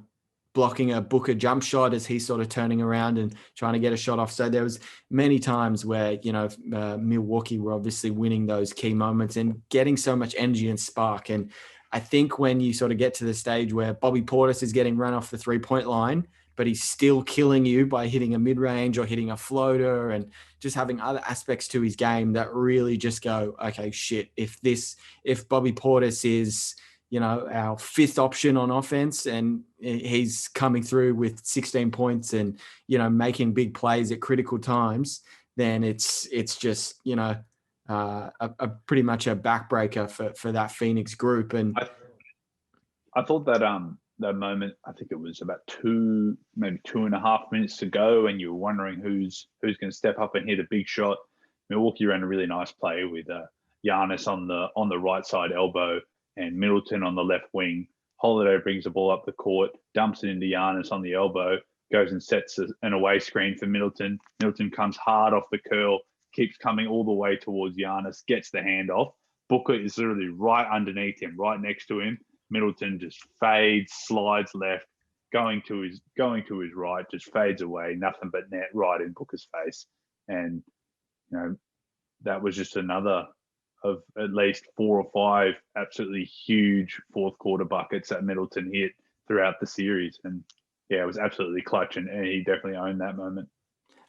blocking a Booker jump shot as he's sort of turning around and trying to get a shot off. So there was many times where, Milwaukee were obviously winning those key moments and getting so much energy and spark. And I think when you sort of get to the stage where Bobby Portis is getting run off the 3-point line, but he's still killing you by hitting a mid-range or hitting a floater and just having other aspects to his game that really just go, okay, shit, if Bobby Portis is, our fifth option on offense and he's coming through with 16 points and, making big plays at critical times, then it's just, a pretty much a backbreaker for that Phoenix group. And I thought that that moment, I think it was about maybe 2.5 minutes to go, and you were wondering who's going to step up and hit a big shot. Milwaukee ran a really nice play with Giannis on the right side elbow and Middleton on the left wing. Holiday brings the ball up the court, dumps it into Giannis on the elbow, goes and sets an away screen for Middleton. Middleton comes hard off the curl, keeps coming all the way towards Giannis, gets the handoff. Booker is literally right underneath him, right next to him. Middleton just fades, slides left, going to his right, just fades away, nothing but net right in Booker's face. And that was just another of at least 4 or 5 absolutely huge fourth quarter buckets that Middleton hit throughout the series. And yeah, it was absolutely clutch, and he definitely owned that moment.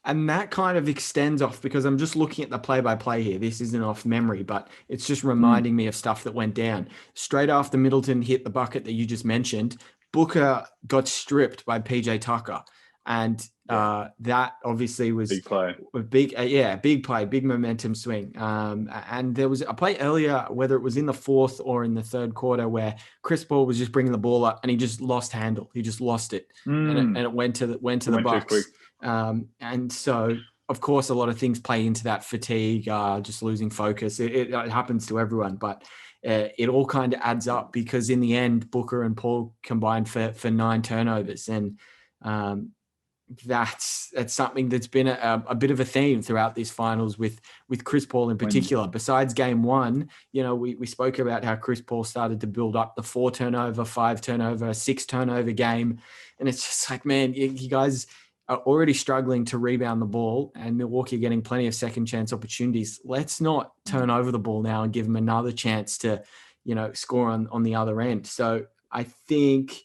And that kind of extends off, because I'm just looking at the play-by-play here. This isn't off memory, but it's just reminding me of stuff that went down. Straight after Middleton hit the bucket that you just mentioned, Booker got stripped by PJ Tucker. And that obviously was big play. Big play, big momentum swing. And there was a play earlier, whether it was in the fourth or in the third quarter, where Chris Paul was just bringing the ball up and he just lost handle. He just lost it, and it went to the Bucks. And so, of course, a lot of things play into that fatigue, just losing focus. It happens to everyone, but it all kind of adds up, because in the end, Booker and Paul combined for 9 turnovers. And that's something that's been a bit of a theme throughout these finals with Chris Paul in particular. Besides game 1, we spoke about how Chris Paul started to build up the 4 turnover, 5 turnover, 6 turnover game. And it's just like, man, you guys are already struggling to rebound the ball, and Milwaukee are getting plenty of second chance opportunities. Let's not turn over the ball now and give them another chance to, score on the other end. So I think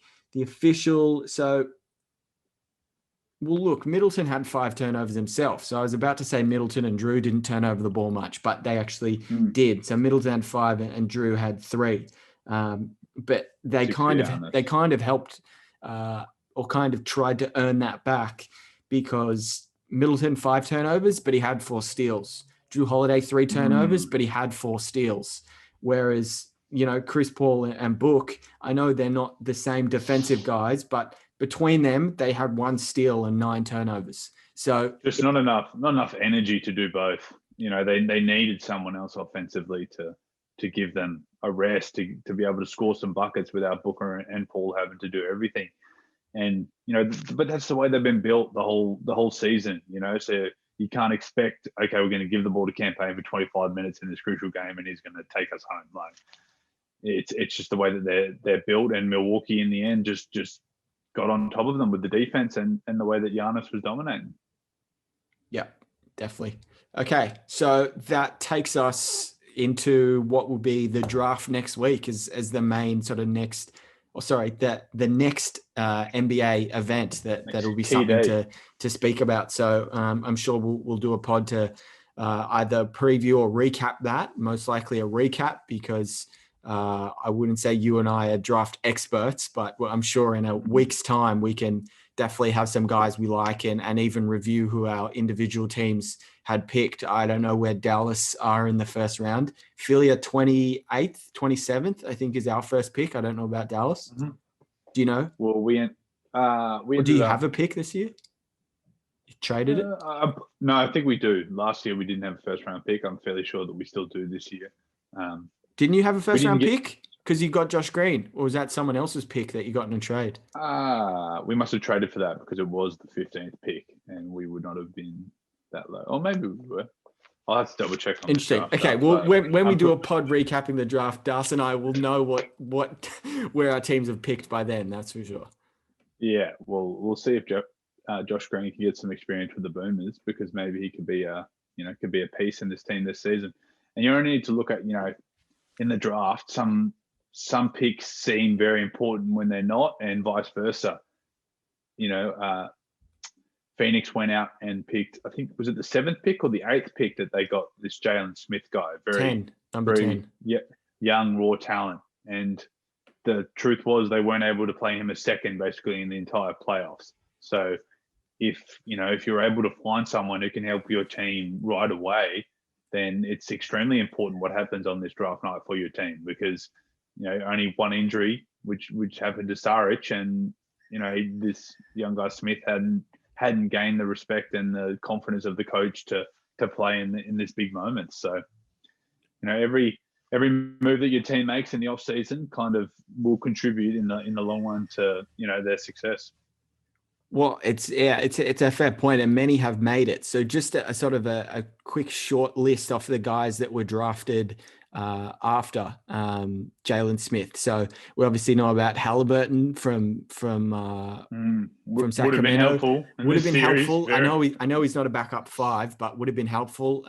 well, look, Middleton had 5 turnovers himself. So I was about to say Middleton and Drew didn't turn over the ball much, but they actually did. So Middleton had 5 and Drew had 3. But they kind of helped or kind of tried to earn that back, because Middleton 5 turnovers, but he had 4 steals. Drew Holiday 3 turnovers, but he had 4 steals. Whereas, Chris Paul and Book, I know they're not the same defensive guys, but between them, they had 1 steal and 9 turnovers. So just not enough energy to do both. They needed someone else offensively to give them a rest, to be able to score some buckets without Booker and Paul having to do everything. And but that's the way they've been built the whole season. So you can't expect, okay, we're going to give the ball to Campaign for 25 minutes in this crucial game, and he's going to take us home. Like it's just the way that they're built. And Milwaukee in the end just got on top of them with the defense and the way that Giannis was dominating. Yeah, definitely. Okay, so that takes us into what will be the draft next week as the main sort of next. The next NBA event that will be something to speak about. So I'm sure we'll do a pod to either preview or recap that. Most likely a recap, because I wouldn't say you and I are draft experts, but I'm sure in a week's time we can definitely have some guys we like and even review who our individual teams had picked. I don't know where Dallas are in the first round. Philly are 28th, 27th, I think is our first pick. I don't know about Dallas. Mm-hmm. Do you know? Well, do you have a pick this year? You traded it? No, I think we do. Last year we didn't have a first round pick. I'm fairly sure that we still do this year. Didn't you have a first round pick? Because you got Josh Green, or was that someone else's pick that you got in a trade? We must have traded for that, because it was the 15th pick, and we would not have been that low. Or maybe we were. I'll have to double check on. Interesting. Okay, well, when we do a pod recapping the draft, Das and I will know what where our teams have picked by then. That's for sure. Yeah, well, we'll see if Josh Green can get some experience with the Boomers, because maybe he could be a piece in this team this season. And you only need to look at in the draft, some picks seem very important when they're not, and vice versa. Phoenix went out and picked, I think, was it the 7th pick or the 8th pick that they got this Jalen Smith guy? Number 10. Young, raw talent. And the truth was they weren't able to play him a second basically in the entire playoffs. So if you're able to find someone who can help your team right away, then it's extremely important what happens on this draft night for your team, because, only one injury, which happened to Saric, and, this young guy Smith hadn't gained the respect and the confidence of the coach to play in this big moment. So, every move that your team makes in the off season kind of will contribute in the long run to, their success. Well, it's a fair point, and many have made it. So just a sort of a quick short list of the guys that were drafted after Jalen Smith. So we obviously know about Halliburton from Sacramento. Would have been helpful. Would have been helpful. I know he's not a backup 5, but would have been helpful.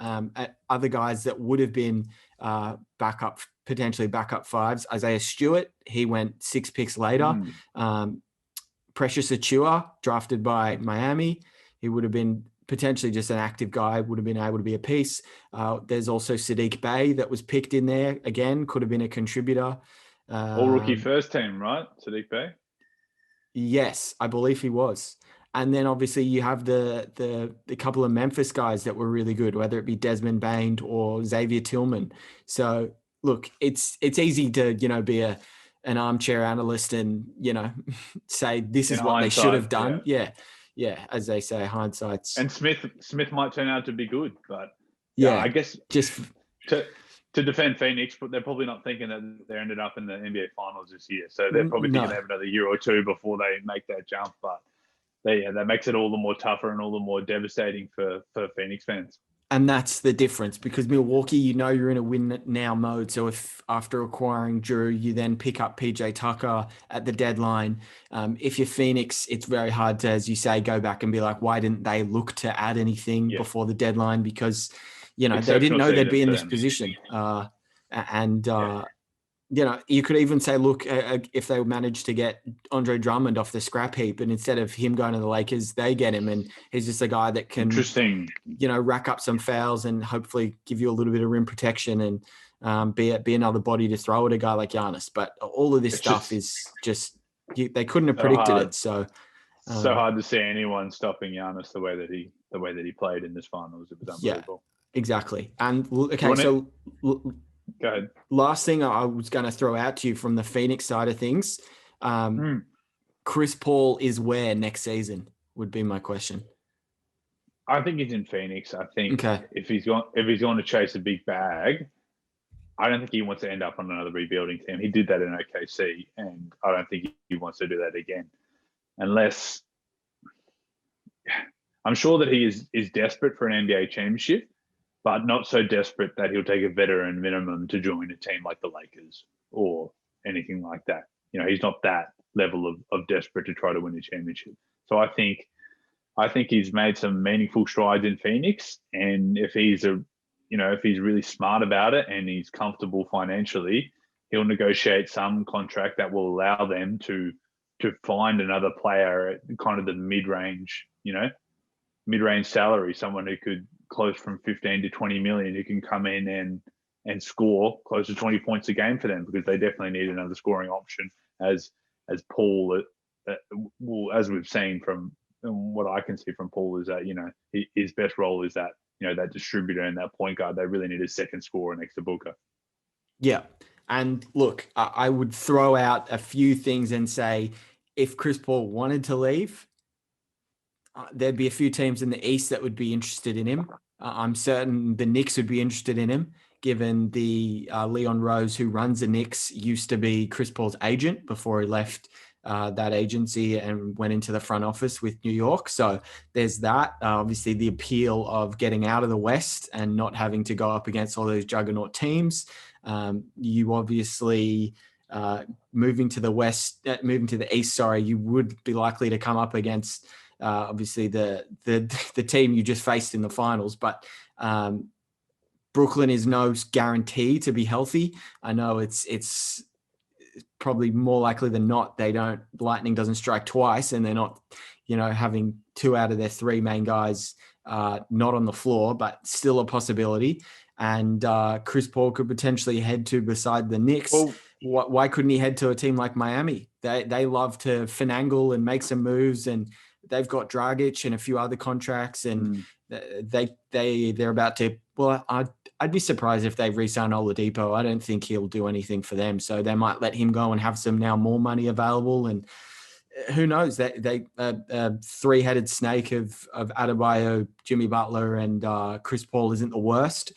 Other guys that would have been potentially backup 5s. Isaiah Stewart, he went 6 picks later. Precious Achiuwa, drafted by Miami. He would have been potentially just an active guy, would have been able to be a piece. There's also Sadiq Bey that was picked in there. Again, could have been a contributor. All rookie first team, right? Sadiq Bey? Yes, I believe he was. And then obviously you have the couple of Memphis guys that were really good, whether it be Desmond Bain or Xavier Tillman. So look, it's easy to, be an armchair analyst and, say this is what they should have done. Yeah. As they say, hindsight's. And Smith might turn out to be good, but yeah, I guess just to defend Phoenix, but they're probably not thinking that they ended up in the NBA Finals this year. So they're probably thinking they have another year or two before they make that jump. But that makes it all the more tougher and all the more devastating for Phoenix fans. And that's the difference, because Milwaukee, you're in a win now mode. So if after acquiring Drew, you then pick up PJ Tucker at the deadline, if you're Phoenix, it's very hard to, as you say, go back and be like, why didn't they look to add anything before the deadline? Because, they didn't know they'd be in this position. You could even say, look, if they managed to get Andre Drummond off the scrap heap, and instead of him going to the Lakers, they get him, and he's just a guy that can, rack up some fouls and hopefully give you a little bit of rim protection and be another body to throw at a guy like Giannis. But all of this stuff is just they couldn't have predicted it. So hard to see anyone stopping Giannis the way that he played in this finals. It was unbelievable. Yeah, exactly. And okay, so. Go ahead. Last thing I was going to throw out to you from the Phoenix side of things, Chris Paul is where next season would be my question. I think he's in Phoenix. I think if he's going to chase a big bag, I don't think he wants to end up on another rebuilding team. He did that in OKC, and I don't think he wants to do that again, unless I'm sure that he is desperate for an NBA championship, but not so desperate that he'll take a veteran minimum to join a team like the Lakers or anything like that. He's not that level of desperate to try to win a championship. So I think he's made some meaningful strides in Phoenix, and if he's really smart about it and he's comfortable financially, he'll negotiate some contract that will allow them to find another player at kind of the mid-range salary, someone who could close from 15 to 20 million, who can come in and score close to 20 points a game for them, because they definitely need another scoring option, as Paul, as we've seen from what I can see from Paul, is that, his best role is that, that distributor and that point guard. They really need a second scorer next to Booker. Yeah. And look, I would throw out a few things and say, if Chris Paul wanted to leave, there'd be a few teams in the East that would be interested in him. I'm certain the Knicks would be interested in him, given the Leon Rose, who runs the Knicks, used to be Chris Paul's agent before he left that agency and went into the front office with New York. So there's that. Obviously, the appeal of getting out of the West and not having to go up against all those juggernaut teams. You obviously... moving to the East, you would be likely to come up against obviously the team you just faced in the finals, but Brooklyn is no guarantee to be healthy. I know it's probably more likely than not, Lightning doesn't strike twice, and they're not, having 2 out of their 3 main guys not on the floor, but still a possibility. And Chris Paul could potentially head to beside the Knicks. Well, why couldn't he head to a team like Miami? They love to finagle and make some moves, and they've got Dragic and a few other contracts, and they're about to. Well, I'd be surprised if they re-sign Oladipo. I don't think he'll do anything for them, so they might let him go and have some now more money available. And who knows? They three-headed snake of Adebayo, Jimmy Butler, and Chris Paul isn't the worst.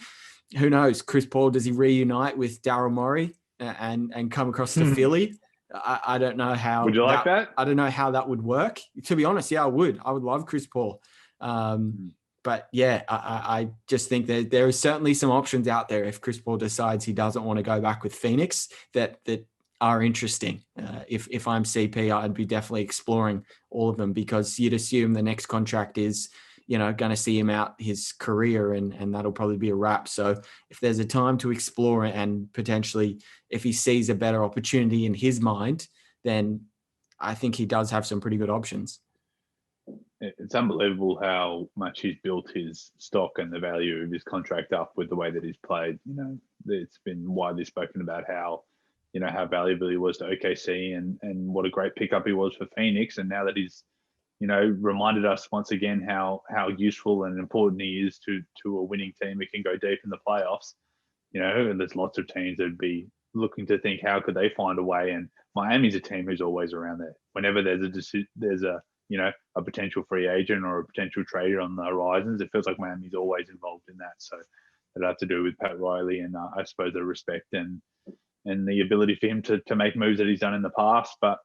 Who knows? Chris Paul, does he reunite with Daryl Morey and come across to Philly? I don't know how. Would you like that? I don't know how that would work. To be honest, yeah, I would. I would love Chris Paul. But yeah, I just think that there is certainly some options out there if Chris Paul decides he doesn't want to go back with Phoenix that are interesting. If I'm CP, I'd be definitely exploring all of them, because you'd assume the next contract is, going to see him out his career, and that'll probably be a wrap. So if there's a time to explore it, and potentially if he sees a better opportunity in his mind, then I think he does have some pretty good options. It's unbelievable how much he's built his stock and the value of his contract up with the way that he's played. It's been widely spoken about how valuable he was to OKC and what a great pickup he was for Phoenix. And now that he's, reminded us once again how useful and important he is to a winning team who can go deep in the playoffs. There's lots of teams that'd be looking to think, how could they find a way? And Miami's a team who's always around there. Whenever there's a potential free agent or a potential trader on the horizons, it feels like Miami's always involved in that. So it'd have to do with Pat Riley and I suppose the respect and the ability for him to make moves that he's done in the past. But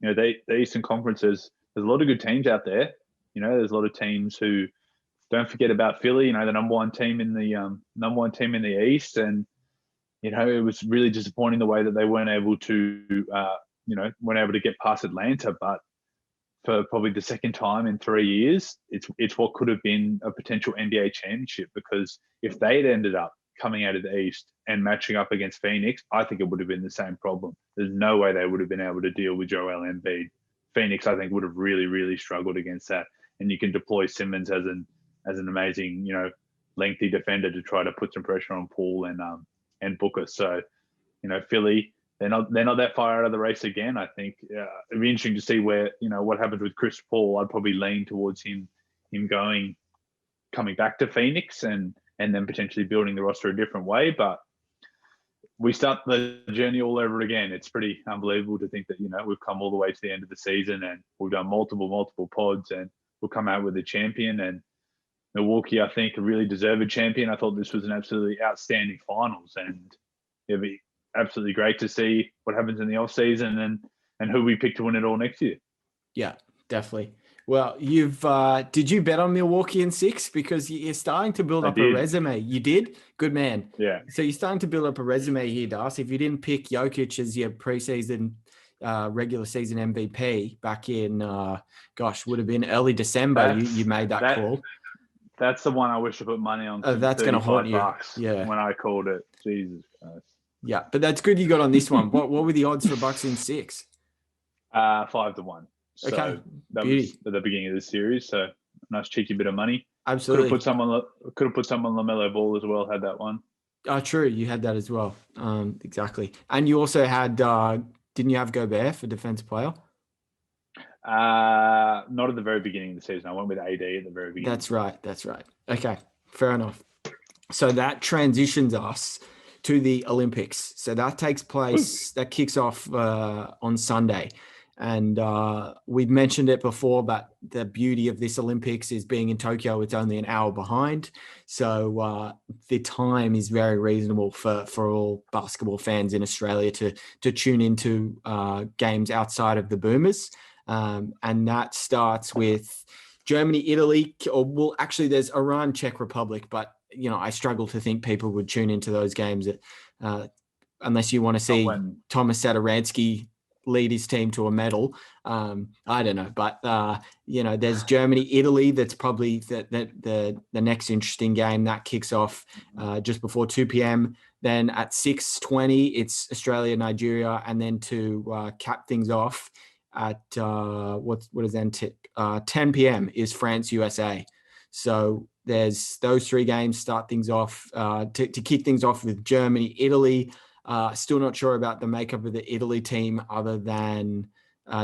the Eastern Conferences, there's a lot of good teams out there. There's a lot of teams who, don't forget about Philly. The number one team in the East, and it was really disappointing the way that they weren't able to get past Atlanta. But for probably the second time in 3 years, it's what could have been a potential NBA championship, because if they had ended up coming out of the East and matching up against Phoenix, I think it would have been the same problem. There's no way they would have been able to deal with Joel Embiid. Phoenix, I think, would have really, really struggled against that. And you can deploy Simmons as an amazing, lengthy defender to try to put some pressure on Paul and Booker. So, Philly, they're not that far out of the race again. I think it'd be interesting to see where, what happens with Chris Paul. I'd probably lean towards him coming back to Phoenix and then potentially building the roster a different way. But we start the journey all over again. It's pretty unbelievable to think that, we've come all the way to the end of the season and we've done multiple pods and we'll come out with a champion. And Milwaukee, I think, really deserve a champion. I thought this was an absolutely outstanding finals, and it'd be absolutely great to see what happens in the off season and who we pick to win it all next year. Yeah, definitely. Well, did you bet on Milwaukee in 6? Because you're starting to build up a resume. You did? Good man. Yeah. So you're starting to build up a resume here, Darcy. If you didn't pick Jokic as your preseason, regular season MVP back in, would have been early December, you made that call. That's the one I wish to put money on. That's going to haunt you. Yeah. When I called it. Jesus Christ. Yeah, but that's good you got on this one. What were the odds for Bucks in 6? 5-1. So okay. That was at the beginning of the series. So nice cheeky bit of money. Absolutely. Could have put some on LaMelo Ball as well. Had that one. Oh, true. You had that as well. Exactly. And you also had, didn't you have Gobert for defensive player? Not at the very beginning of the season. I went with AD at the very beginning. That's right. Okay. Fair enough. So that transitions us to the Olympics. So that takes place, that kicks off on Sunday. And we've mentioned it before, but the beauty of this Olympics is being in Tokyo, it's only an hour behind. So the time is very reasonable for all basketball fans in Australia to tune into games outside of the Boomers. And that starts with Germany, Italy, there's Iran, Czech Republic, but I struggle to think people would tune into those games unless you want to see Thomas Satoransky lead his team to a medal. I don't know, but there's Germany, Italy. That's probably the next interesting game that kicks off just before 2 p.m. Then at 6:20, it's Australia, Nigeria, and then to cap things off at what is then 10 p.m. is France, USA. So there's those three games start things off to kick things off with Germany, Italy. Still not sure about the makeup of the Italy team other than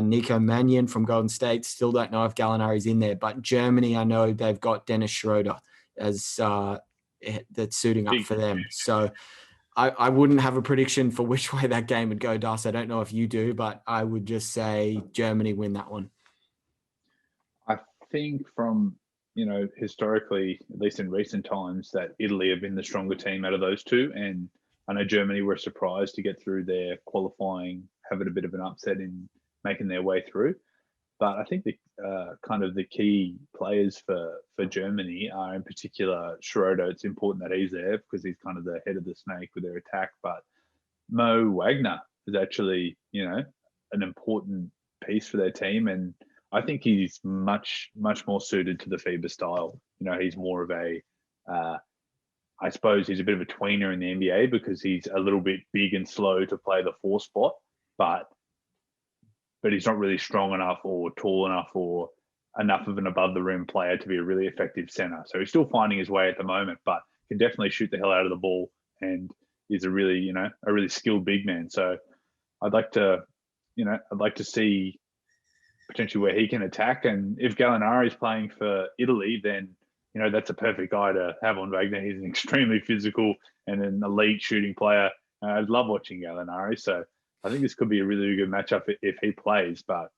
Nico Mannion from Golden State. Still don't know if Gallinari's in there, but Germany, I know they've got Dennis Schroeder as that's suiting up for them. So I wouldn't have a prediction for which way that game would go, Das. I don't know if you do, but I would just say Germany win that one. I think from, historically, at least in recent times, that Italy have been the stronger team out of those two. And I know Germany were surprised to get through their qualifying, having a bit of an upset in making their way through. But I think the kind of the key players for Germany are in particular Schroeder. It's important that he's there because he's kind of the head of the snake with their attack. But Mo Wagner is actually, an important piece for their team. And I think he's much, much more suited to the FIBA style. He's more of a, I suppose he's a bit of a tweener in the NBA because he's a little bit big and slow to play the 4 spot, but he's not really strong enough or tall enough or enough of an above the rim player to be a really effective center. So he's still finding his way at the moment, but can definitely shoot the hell out of the ball and is a really, a really skilled big man. So I'd like to see potentially where he can attack. And if Gallinari is playing for Italy, then, that's a perfect guy to have on Wagner. He's an extremely physical and an elite shooting player. I love watching Gallinari. So I think this could be a really good matchup if he plays. But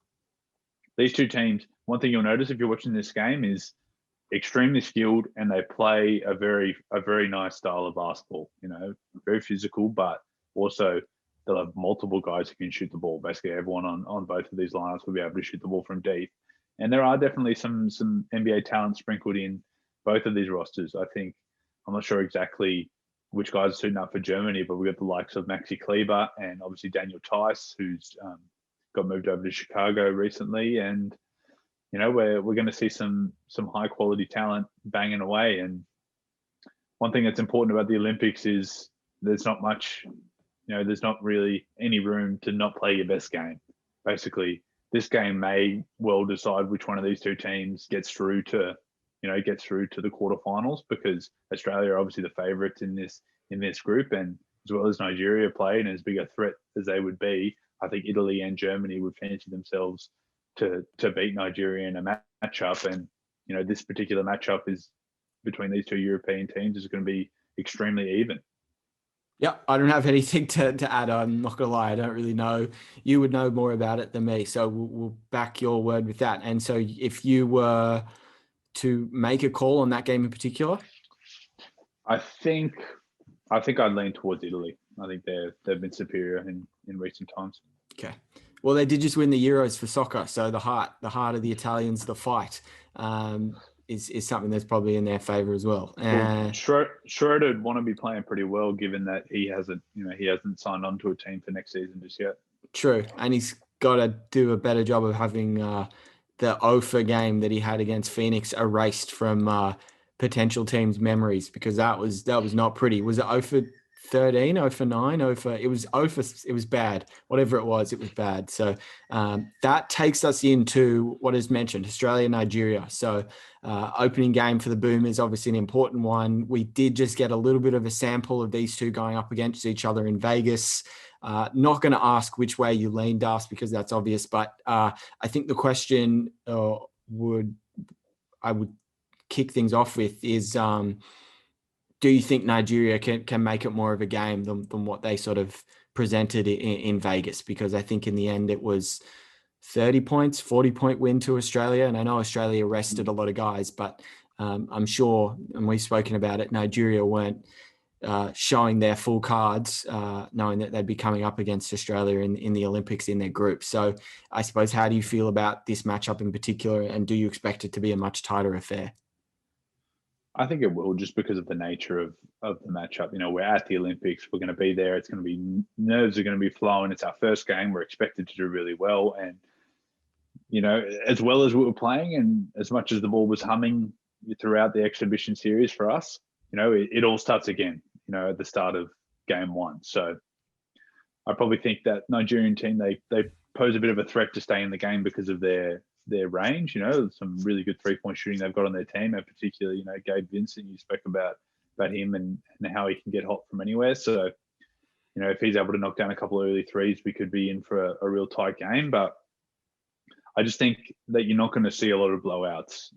these two teams, one thing you'll notice if you're watching this game is extremely skilled and they play a very nice style of basketball, very physical, but also they'll have multiple guys who can shoot the ball. Basically everyone on both of these lineups will be able to shoot the ball from deep. And there are definitely some NBA talent sprinkled in both of these rosters. I think, I'm not sure exactly which guys are suiting up for Germany, but we've got the likes of Maxi Kleber and obviously Daniel Tice, who's got moved over to Chicago recently. And, we're going to see some high quality talent banging away. And one thing that's important about the Olympics is there's not much, there's not really any room to not play your best game. Basically, this game may well decide which one of these two teams gets through to the quarterfinals, because Australia are obviously the favourites in this group, and as well as Nigeria played and as big a threat as they would be, I think Italy and Germany would fancy themselves to beat Nigeria in a matchup. And this particular matchup is between these two European teams is going to be extremely even. Yeah, I don't have anything to add. I'm not going to lie. I don't really know. You would know more about it than me. So we'll back your word with that. And so if you were to make a call on that game in particular? I think I'd lean towards Italy. I think they've been superior in recent times. Okay. Well, they did just win the Euros for soccer. So the heart of the Italians, the fight, is something that's probably in their favor as well. Schroeder would want to be playing pretty well, given that he hasn't signed on to a team for next season just yet. True, and he's got to do a better job of having the OFA game that he had against Phoenix erased from potential teams' memories, because that was not pretty. Was it OFA 13, OFA 9, OFA? It was OFA. It was bad. Whatever it was bad. So that takes us into what is mentioned, Australia, Nigeria. So opening game for the Boomers, obviously an important one. We did just get a little bit of a sample of these two going up against each other in Vegas. Not going to ask which way you lean, Das, because that's obvious. But I think the question I would kick things off with is, do you think Nigeria can make it more of a game than what they sort of presented in Vegas? Because I think in the end it was 30 points, 40-point win to Australia. And I know Australia rested a lot of guys, but I'm sure, and we've spoken about it, Nigeria weren't showing their full cards, knowing that they'd be coming up against Australia in the Olympics in their group. So I suppose, how do you feel about this matchup in particular, and do you expect it to be a much tighter affair? I think it will, just because of the nature of the matchup. We're at the Olympics. We're going to be there. It's going to be, nerves are going to be flowing. It's our first game. We're expected to do really well. And, as well as we were playing and as much as the ball was humming throughout the exhibition series for us, it all starts again, at the start of game one. So I probably think that Nigerian team, they pose a bit of a threat to stay in the game because of their range. Some really good 3-point shooting they've got on their team, and particularly, Gabe Vincent, you spoke about him and how he can get hot from anywhere. So, if he's able to knock down a couple of early threes, we could be in for a real tight game. But I just think that you're not going to see a lot of blowouts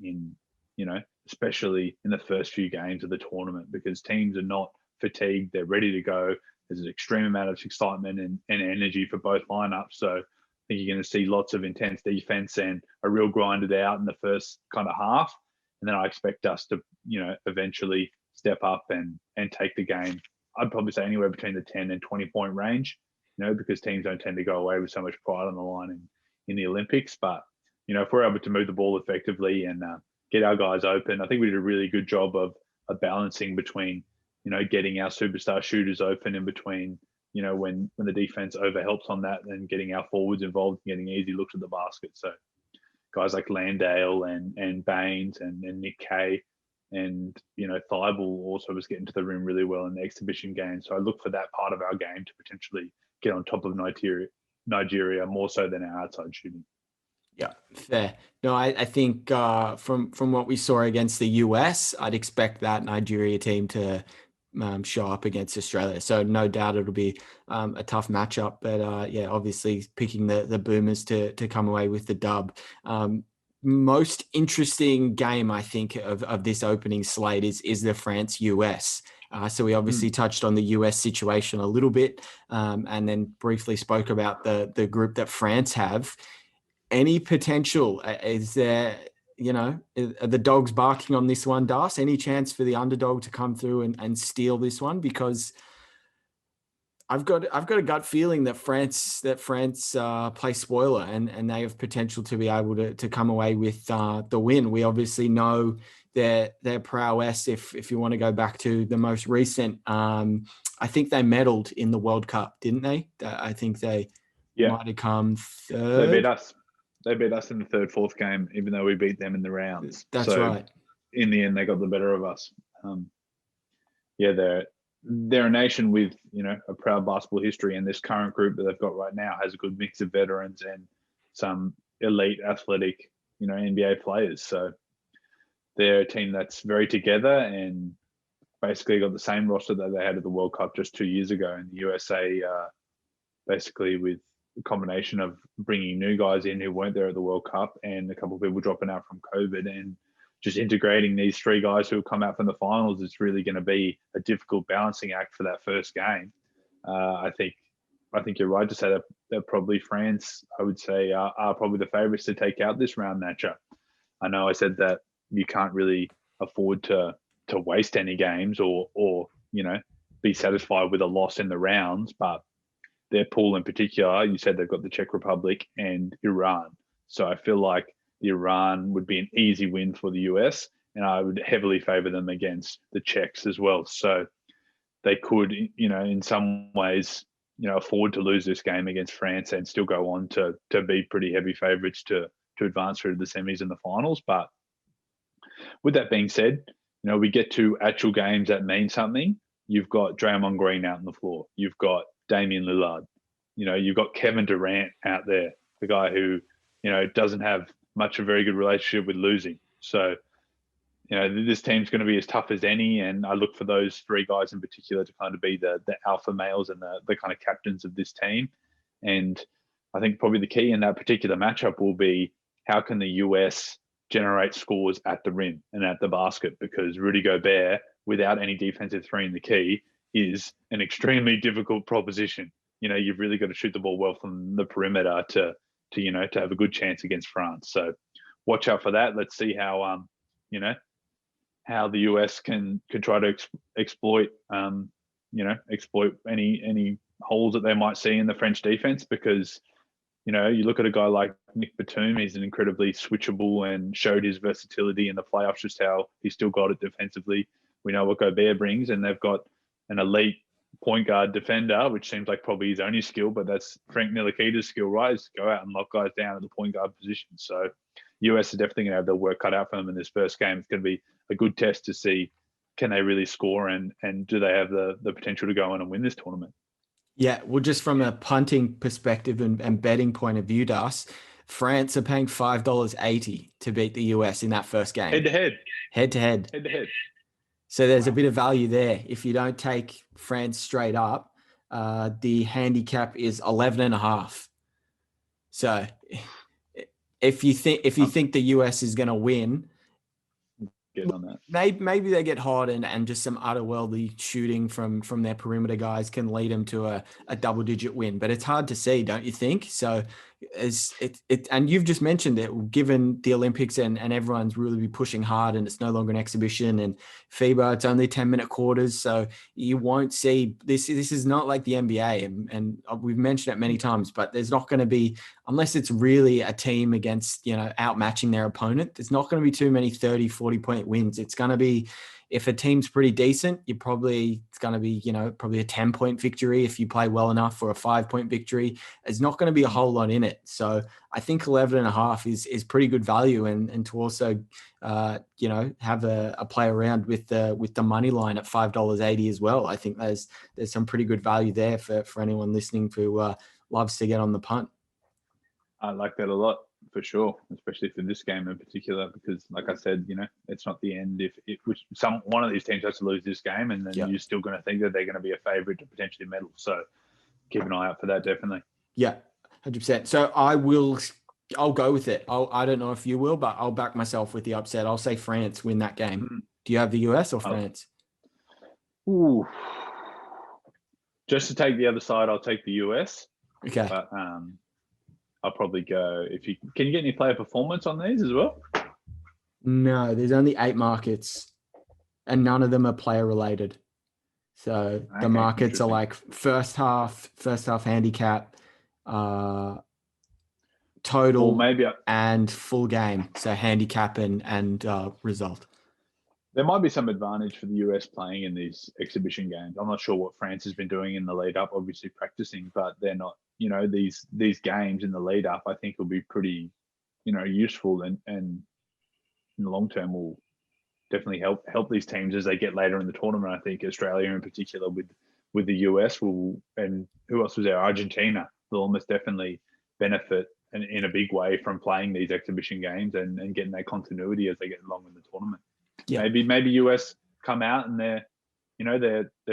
especially in the first few games of the tournament, because teams are not fatigued. They're ready to go. There's an extreme amount of excitement and energy for both lineups. So I think you're going to see lots of intense defense and a real grinded out in the first kind of half. And then I expect us to, eventually step up and take the game. I'd probably say anywhere between the 10 and 20 point range, because teams don't tend to go away with so much pride on the line in the Olympics. But, if we're able to move the ball effectively and get our guys open, I think we did a really good job of balancing between, getting our superstar shooters open in between, when the defense overhelps on that, and getting our forwards involved and getting easy looks at the basket. So guys like Landale and Baines and Nick Kay and, Thibault also was getting to the rim really well in the exhibition game. So I look for that part of our game to potentially get on top of Nigeria more so than our outside shooting. Yeah, fair. No, I think from what we saw against the US, I'd expect that Nigeria team to show up against Australia. So no doubt it'll be a tough matchup. But obviously picking the Boomers to come away with the dub. Most interesting game, I think, of this opening slate is the France-US. So we obviously touched on the US situation a little bit, and then briefly spoke about the group that France have. Any potential? Is there, are the dogs barking on this one, Das? Any chance for the underdog to come through and steal this one? Because I've got a gut feeling that France play spoiler and they have potential to be able to come away with the win. We obviously know their prowess. If you want to go back to the most recent, I think they medaled in the World Cup, didn't they? I think they might have come third. They beat us. They beat us in the third, fourth game, even though we beat them in the rounds. That's right. In the end, they got the better of us. They're a nation with, a proud basketball history, and this current group that they've got right now has a good mix of veterans and some elite athletic, NBA players. So they're a team that's very together and basically got the same roster that they had at the World Cup just 2 years ago. And the USA, basically with a combination of bringing new guys in who weren't there at the World Cup and a couple of people dropping out from COVID and just integrating these three guys who have come out from the finals, it's really going to be a difficult balancing act for that first game. I think you're right to say that probably France, I would say, are probably the favourites to take out this round matchup. I know I said that you can't really afford to waste any games or be satisfied with a loss in the rounds, but their pool in particular, you said they've got the Czech Republic and Iran. So I feel like Iran would be an easy win for the US, and I would heavily favour them against the Czechs as well. So they could, in some ways, afford to lose this game against France and still go on to be pretty heavy favourites to advance through to the semis and the finals. But with that being said, we get to actual games that mean something. You've got Draymond Green out on the floor. You've got Damian Lillard. You've got Kevin Durant out there, the guy who, doesn't have much of a very good relationship with losing. So, this team's going to be as tough as any. And I look for those three guys in particular to kind of be the alpha males and the kind of captains of this team. And I think probably the key in that particular matchup will be how can the US generate scores at the rim and at the basket, because Rudy Gobert, without any defensive three in the key, is an extremely difficult proposition. You've really got to shoot the ball well from the perimeter to have a good chance against France. So watch out for that. Let's see how how the US can try to exploit any holes that they might see in the French defense, because you look at a guy like Nick Batum, he's an incredibly switchable and showed his versatility in the playoffs, just how he still got it defensively. We know what Gobert brings, and they've got an elite point guard defender, which seems like probably his only skill, but that's Frank Ntilikita's skill, right? Is to go out and lock guys down at the point guard position. So US is definitely going to have their work cut out for them in this first game. It's going to be a good test to see can they really score, and do they have the potential to go on and win this tournament? Yeah, well, just from a punting perspective and betting point of view, Das, France are paying $5.80 to beat the US in that first game. Head to head. Head to head. Head to head. So there's a bit of value there. If you don't take France straight up, the handicap is 11.5. So if you think the US is going to win, Getting on that. Maybe they get hot and just some otherworldly shooting from their perimeter guys can lead them to a double-digit win. But it's hard to see, don't you think? So and you've just mentioned it, given the Olympics and everyone's really pushing hard and it's no longer an exhibition, and FIBA, it's only 10-minute quarters. So you won't see this. This is not like the NBA, and we've mentioned it many times, but there's not going to be, unless it's really a team against, outmatching their opponent, there's not going to be too many 30, 40-point wins. It's going to be, if a team's pretty decent, it's going to be, probably a 10-point victory if you play well enough, or a 5-point victory. There's not going to be a whole lot in it. So I think 11.5 is pretty good value, and to also, have a play around with the money line at $5.80 as well. I think there's some pretty good value there for anyone listening who loves to get on the punt. I like that a lot, for sure, especially for this game in particular, because, like I said, it's not the end. If one of these teams has to lose this game, and then you're still going to think that they're going to be a favourite to potentially medal. So keep an eye out for that, definitely. Yeah, 100%. So I'll go with it. I don't know if you will, but I'll back myself with the upset. I'll say France win that game. Mm-hmm. Do you have the US or France? Ooh. Just to take the other side, I'll take the US. Okay. But I'll probably go, can you get any player performance on these as well? No, there's only 8 markets and none of them are player related. So the markets are like first half handicap, total, and full game. So handicap and result. There might be some advantage for the US playing in these exhibition games. I'm not sure what France has been doing in the lead up, obviously practicing, but they're not, these games in the lead up, I think will be pretty, useful and in the long term will definitely help these teams as they get later in the tournament. I think Australia in particular with the US and who else was there? Argentina will almost definitely benefit in a big way from playing these exhibition games and getting that continuity as they get along in the tournament. Yeah. Maybe US come out and they're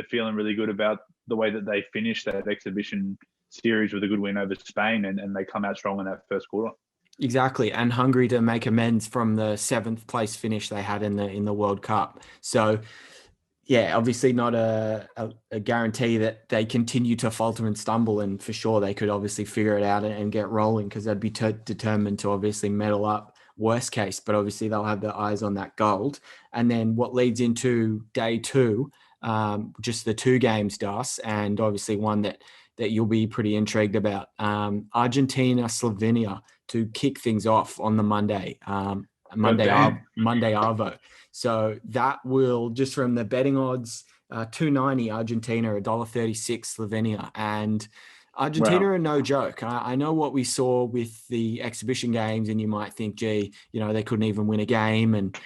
feeling really good about the way that they finished that exhibition series with a good win over Spain, and they come out strong in that first quarter. Exactly, and hungry to make amends from the 7th place finish they had in the World Cup. So, yeah, obviously not a guarantee that they continue to falter and stumble, and for sure they could obviously figure it out and get rolling, because they'd be determined to obviously medal up, worst case, but obviously they'll have their eyes on that gold. And then what leads into day 2, just the 2 games, Das, and obviously one that you'll be pretty intrigued about. Argentina, Slovenia to kick things off on the Monday Arvo. So that will, just from the betting odds, $2.90 Argentina, $1.36 Slovenia, and Argentina are no joke. I know what we saw with the exhibition games, and you might think, gee, they couldn't even win a game, and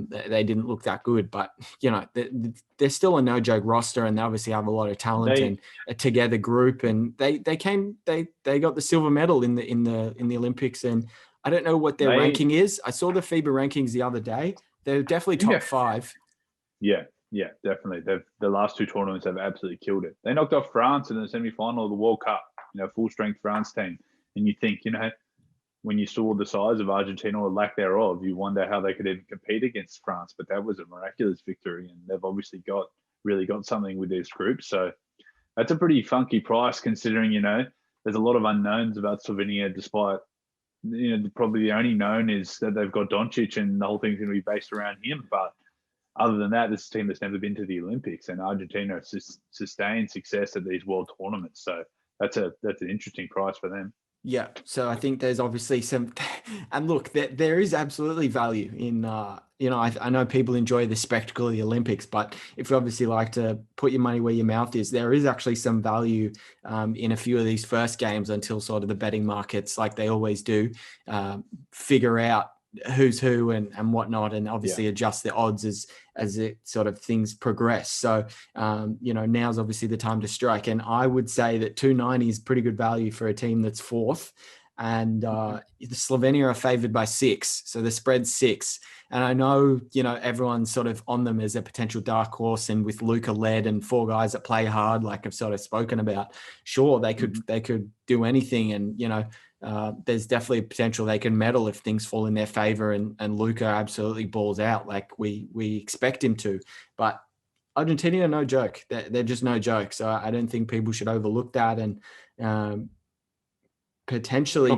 they didn't look that good. But they're still a no joke roster, and they obviously have a lot of talent and a together group. And they got the silver medal in the Olympics. And I don't know what their ranking is. I saw the FIBA rankings the other day. They're definitely top 5. Yeah, definitely. The last 2 tournaments have absolutely killed it. They knocked off France in the semi-final of the World Cup, full-strength France team. And you think, when you saw the size of Argentina or lack thereof, you wonder how they could even compete against France. But that was a miraculous victory, and they've obviously really got something with this group. So that's a pretty funky price, considering, there's a lot of unknowns about Slovenia, despite, probably the only known is that they've got Doncic and the whole thing's going to be based around him. But other than that, this team has never been to the Olympics, and Argentina has sustained success at these world tournaments. So that's an interesting price for them. Yeah. So I think there's obviously some, and look, there is absolutely value in, I know people enjoy the spectacle of the Olympics, but if you obviously like to put your money where your mouth is, there is actually some value in a few of these first games until sort of the betting markets, like they always do, figure out who's who and whatnot, and obviously adjust the odds as it sort of things progress. So, now's obviously the time to strike. And I would say that 290 is pretty good value for a team that's fourth. And the Slovenia are favored by 6. So the spread's 6. And I know, everyone's sort of on them as a potential dark horse, and with Luka led and 4 guys that play hard, like I've sort of spoken about, sure, they could do anything. And, there's definitely potential they can medal if things fall in their favor, and Luka absolutely balls out like we expect him to. But Argentina are no joke. They're just no joke. So I don't think people should overlook that. And potentially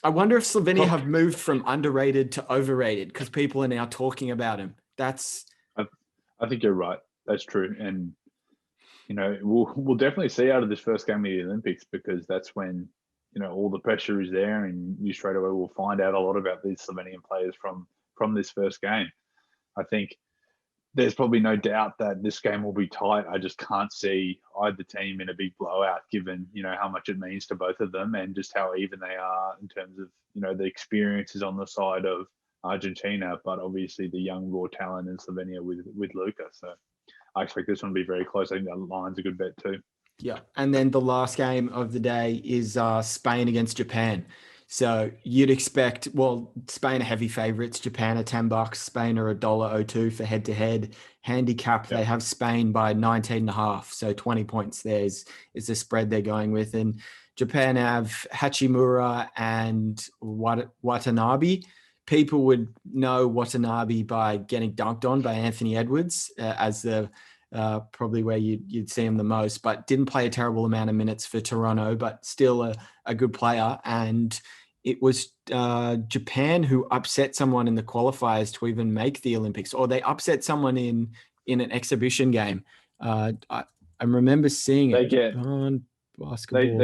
I wonder if Slovenia have moved from underrated to overrated because people are now talking about him. I think you're right. That's true. And, we'll definitely see out of this first game of the Olympics, because that's when, all the pressure is there, and you straight away will find out a lot about these Slovenian players from this first game. I think there's probably no doubt that this game will be tight. I just can't see either team in a big blowout, given, how much it means to both of them, and just how even they are in terms of, the experiences on the side of Argentina, but obviously the young raw talent in Slovenia with Luka. So I expect this one to be very close. I think that line's a good bet too. Yeah. And then the last game of the day is Spain against Japan. So you'd expect, Spain are heavy favorites. Japan are $10. Spain are $1.02 for head-to-head. Handicap, They have Spain by 19.5. So 20 points there is the spread they're going with. And Japan have Hachimura and Watanabe. People would know Watanabe by getting dunked on by Anthony Edwards as the probably where you'd see him the most, but didn't play a terrible amount of minutes for Toronto, but still a good player. And it was Japan who upset someone in the qualifiers to even make the Olympics, or they upset someone in an exhibition game. I remember seeing it on basketball.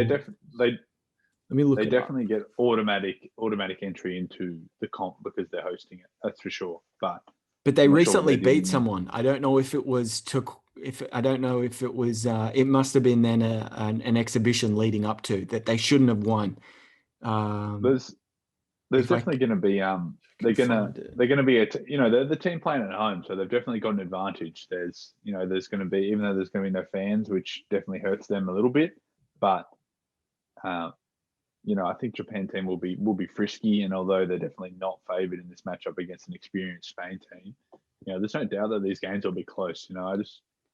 Let me look. They definitely get automatic entry into the comp because they're hosting it. That's for sure. But they recently beat someone. I don't know if it was it must have been then an exhibition leading up to that they shouldn't have won. There's definitely going to be they're going to be they're the team playing at home, so they've definitely got an advantage. There's going to be, even though there's going to be no fans, which definitely hurts them a little bit, but I think Japan team will be frisky, and although they're definitely not favoured in this matchup against an experienced Spain team, there's no doubt that these games will be close.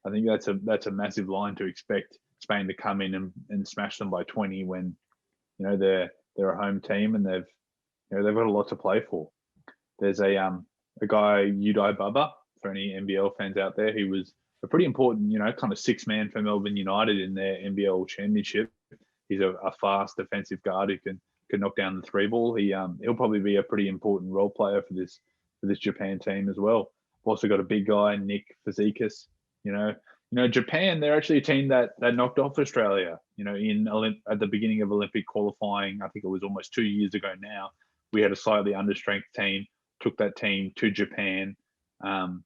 I think that's a massive line to expect Spain to come in and smash them by 20 when they're a home team and they've got a lot to play for. There's a guy, Udai Baba, for any NBL fans out there. He was a pretty important kind of 6-man for Melbourne United in their NBL championship. He's a fast defensive guard who can knock down the 3-ball. He'll probably be a pretty important role player for this Japan team as well. We've also got a big guy, Nick Fazekas. Japan, they're actually a team that knocked off Australia. At the beginning of Olympic qualifying, I think it was almost 2 years ago now. We had a slightly understrength team, took that team to Japan to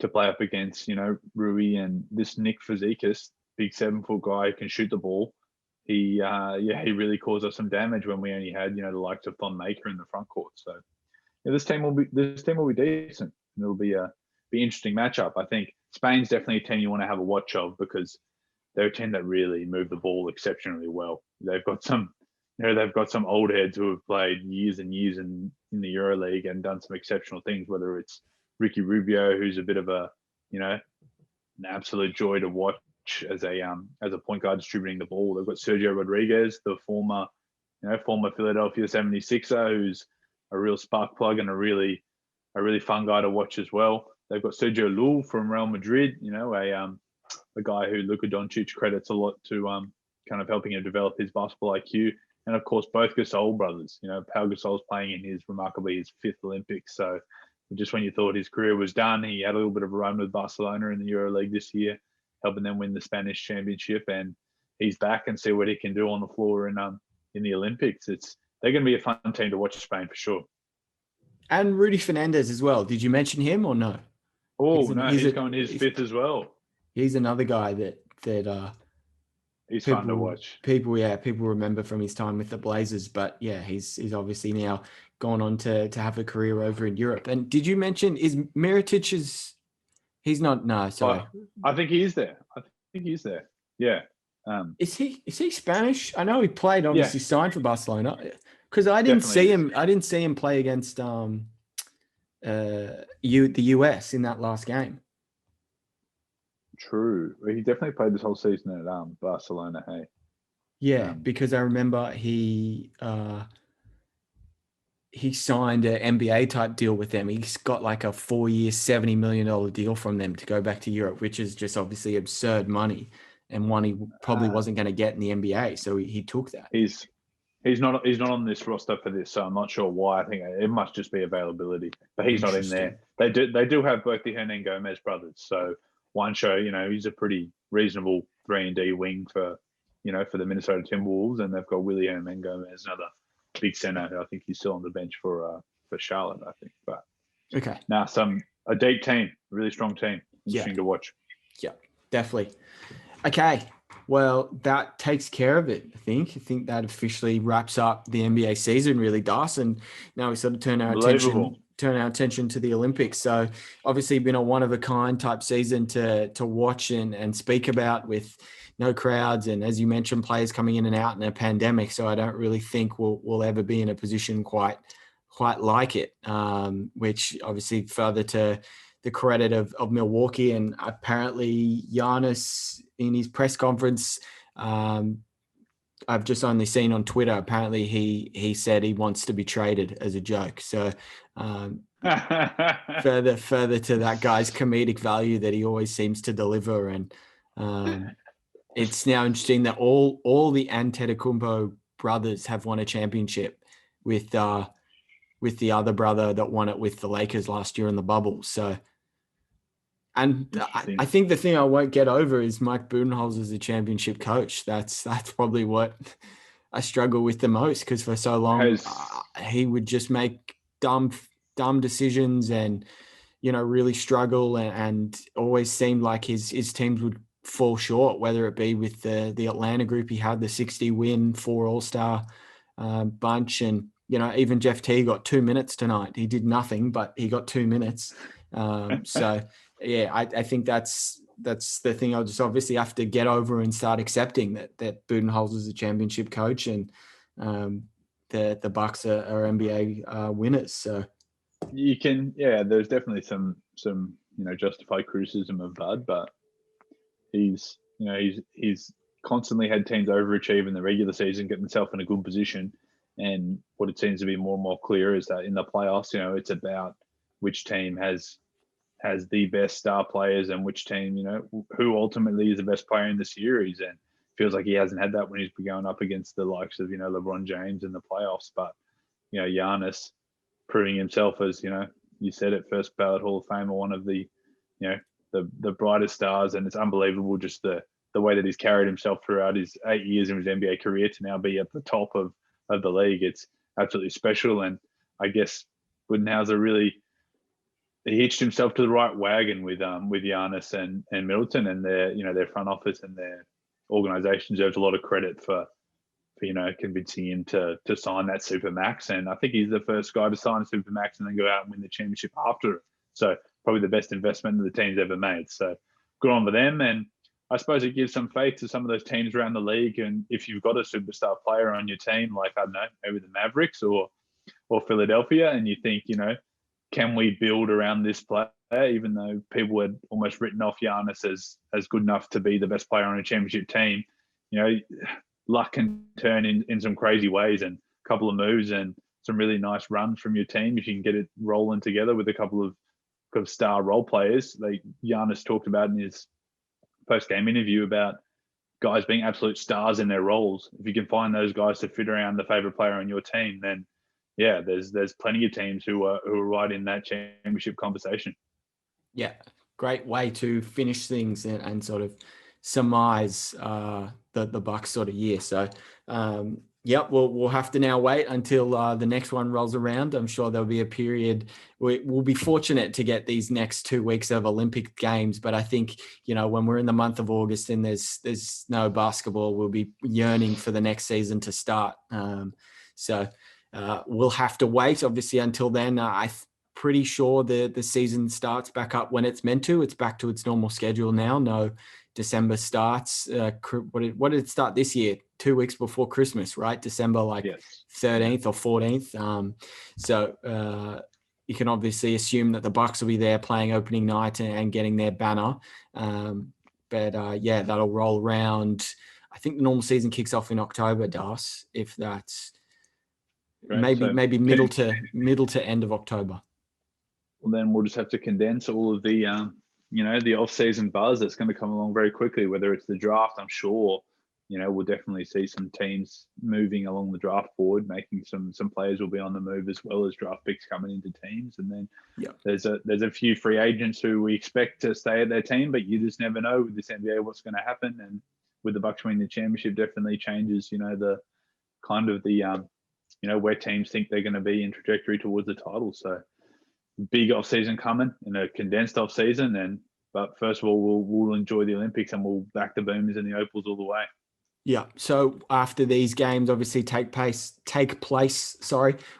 play up against Rui, and this Nick Fazekas, big 7-foot guy who can shoot the ball. He really caused us some damage when we only had the likes of Thon Maker in the front court. So this team will be decent, and it'll be an interesting matchup. I think Spain's definitely a team you want to have a watch of because they're a team that really move the ball exceptionally well. They've got some old heads who have played years and years in the EuroLeague and done some exceptional things. Whether it's Ricky Rubio, who's a bit of an absolute joy to watch as a point guard distributing the ball. They've got Sergio Rodriguez, the former Philadelphia 76er, who's a real spark plug and a really fun guy to watch as well. They've got Sergio Llull from Real Madrid, a guy who Luka Doncic credits a lot to kind of helping him develop his basketball IQ. And of course, both Gasol brothers. Pau Gasol's playing in his 5th Olympics. So just when you thought his career was done, he had a little bit of a run with Barcelona in the EuroLeague this year, helping them win the Spanish championship. And he's back and see what he can do on the floor in the Olympics. They're going to be a fun team to watch Spain for sure. And Rudy Fernandez as well. Did you mention him or no? Oh, he's going his 5th as well. He's another guy that He's fun to watch. People remember from his time with the Blazers, but yeah, he's obviously now gone on to have a career over in Europe. And did you mention, is Mirotić's? He's not. No, sorry. I think he is there. I think he's there. Yeah. Is he Spanish? I know he played, obviously signed for Barcelona, because I didn't see him. I didn't see him play against the US in that last game. True. He definitely played this whole season at Barcelona. Hey. Yeah, because I remember he signed an NBA type deal with them. He's got like a 4-year, $70 million deal from them to go back to Europe, which is just obviously absurd money, and one he probably wasn't going to get in the NBA. So he took that. He's not on this roster for this, so I'm not sure why. I think it must just be availability, but he's not in there. They do have both the Hernan Gomez brothers, so one show, he's a pretty reasonable 3-and-D wing for the Minnesota Timberwolves, and they've got Willie Hernan Gomez, another big center who I think he's still on the bench for Charlotte, I think. But okay, now a deep team, really strong team, interesting to watch. Yeah, definitely. Okay, well, that takes care of it. I think that officially wraps up the NBA season, really, Dawson. Now we sort of turn our attention to the Olympics. So obviously been a one-of-a-kind type season to watch and speak about, with no crowds, and as you mentioned, players coming in and out in a pandemic. So I don't really think we'll ever be in a position quite like it, which obviously further to the credit of Milwaukee. And apparently Giannis in his press conference, I've just only seen on Twitter, apparently he said he wants to be traded as a joke. So further to that guy's comedic value that he always seems to deliver. And it's now interesting that all the Antetokounmpo brothers have won a championship with the other brother that won it with the Lakers last year in the bubble. So, and I think the thing I won't get over is Mike Budenholzer as a championship coach. That's probably what I struggle with the most, because for so long he would just make dumb decisions and really struggle, and always seemed like his teams would fall short, whether it be with the Atlanta group he had, the 60-win 4 All-Star bunch, and even Jeff T got 2 minutes tonight. He did nothing, but he got 2 minutes. So yeah, I think that's the thing. I'll just obviously have to get over and start accepting that Budenholzer is a championship coach, and the Bucks are NBA winners. So you can, there's definitely some justified criticism of Bud, but he's constantly had teams overachieve in the regular season, get themselves in a good position. And what it seems to be more and more clear is that in the playoffs, it's about which team has the best star players, and which team, who ultimately is the best player in the series. And feels like he hasn't had that when he's been going up against the likes of, LeBron James in the playoffs. But, Giannis proving himself as, you said it, first ballot Hall of Famer, one of the, the brightest stars. And it's unbelievable just the way that he's carried himself throughout his 8 years in his NBA career to now be at the top of the league. It's absolutely special. And I guess Budenholzer really, he hitched himself to the right wagon with Giannis and Middleton, and their front office and their organization deserves a lot of credit for convincing him to sign that Supermax. And I think he's the first guy to sign a Supermax and then go out and win the championship after it. So probably the best investment that the team's ever made. So good on for them. And I suppose it gives some faith to some of those teams around the league. And if you've got a superstar player on your team, like, I don't know, maybe the Mavericks or Philadelphia, and you think, can we build around this player, even though people had almost written off Giannis as good enough to be the best player on a championship team, luck can turn in some crazy ways, and a couple of moves and some really nice runs from your team, if you can get it rolling together with a couple of star role players. Like Giannis talked about in his post-game interview about guys being absolute stars in their roles. If you can find those guys to fit around the favorite player on your team, then yeah, there's plenty of teams who are right in that championship conversation. Yeah, great way to finish things and sort of surmise the Bucks sort of year. So Yep, we'll have to now wait until the next one rolls around. I'm sure there'll be a period. We'll be fortunate to get these next 2 weeks of Olympic Games, but I think, when we're in the month of August and there's no basketball, we'll be yearning for the next season to start. So we'll have to wait, obviously, until then. I'm pretty sure the season starts back up when it's meant to. It's back to its normal schedule now. No December starts. What did it start this year? 2 weeks before Christmas, right? December, Yes. 13th or 14th. So you can obviously assume that the Bucks will be there playing opening night and getting their banner. But that'll roll around. I think the normal season kicks off in October, Das, if that's Right. maybe middle to end of October. Well, then we'll just have to condense all of the the off-season buzz that's going to come along very quickly. Whether it's the draft, I'm sure we'll definitely see some teams moving along the draft board, making some players will be on the move, as well as draft picks coming into teams. And then there's a few free agents who we expect to stay at their team, but you just never know with this NBA what's going to happen. And with the Bucks winning the championship, definitely changes the kind of the where teams think they're going to be in trajectory towards the title. So big off season coming in a condensed off season. But first of all, we'll enjoy the Olympics and we'll back the Boomers and the Opals all the way. Yeah. So after these games obviously take place,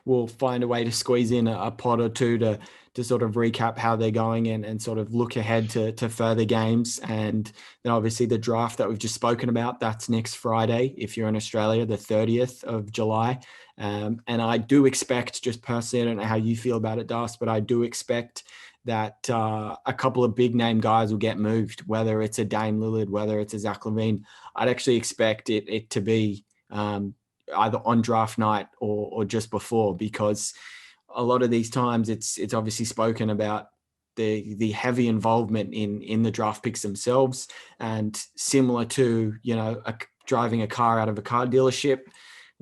we'll find a way to squeeze in a pod or two to sort of recap how they're going and sort of look ahead to further games. And then obviously the draft that we've just spoken about, that's next Friday, if you're in Australia, the 30th of July. And I do expect, just personally, I don't know how you feel about it, Das, but I do expect that a couple of big name guys will get moved, whether it's a Dame Lillard, whether it's a Zach LaVine. I'd actually expect it to be either on draft night or just before, because a lot of these times it's obviously spoken about the heavy involvement in the draft picks themselves, and similar to driving a car out of a car dealership.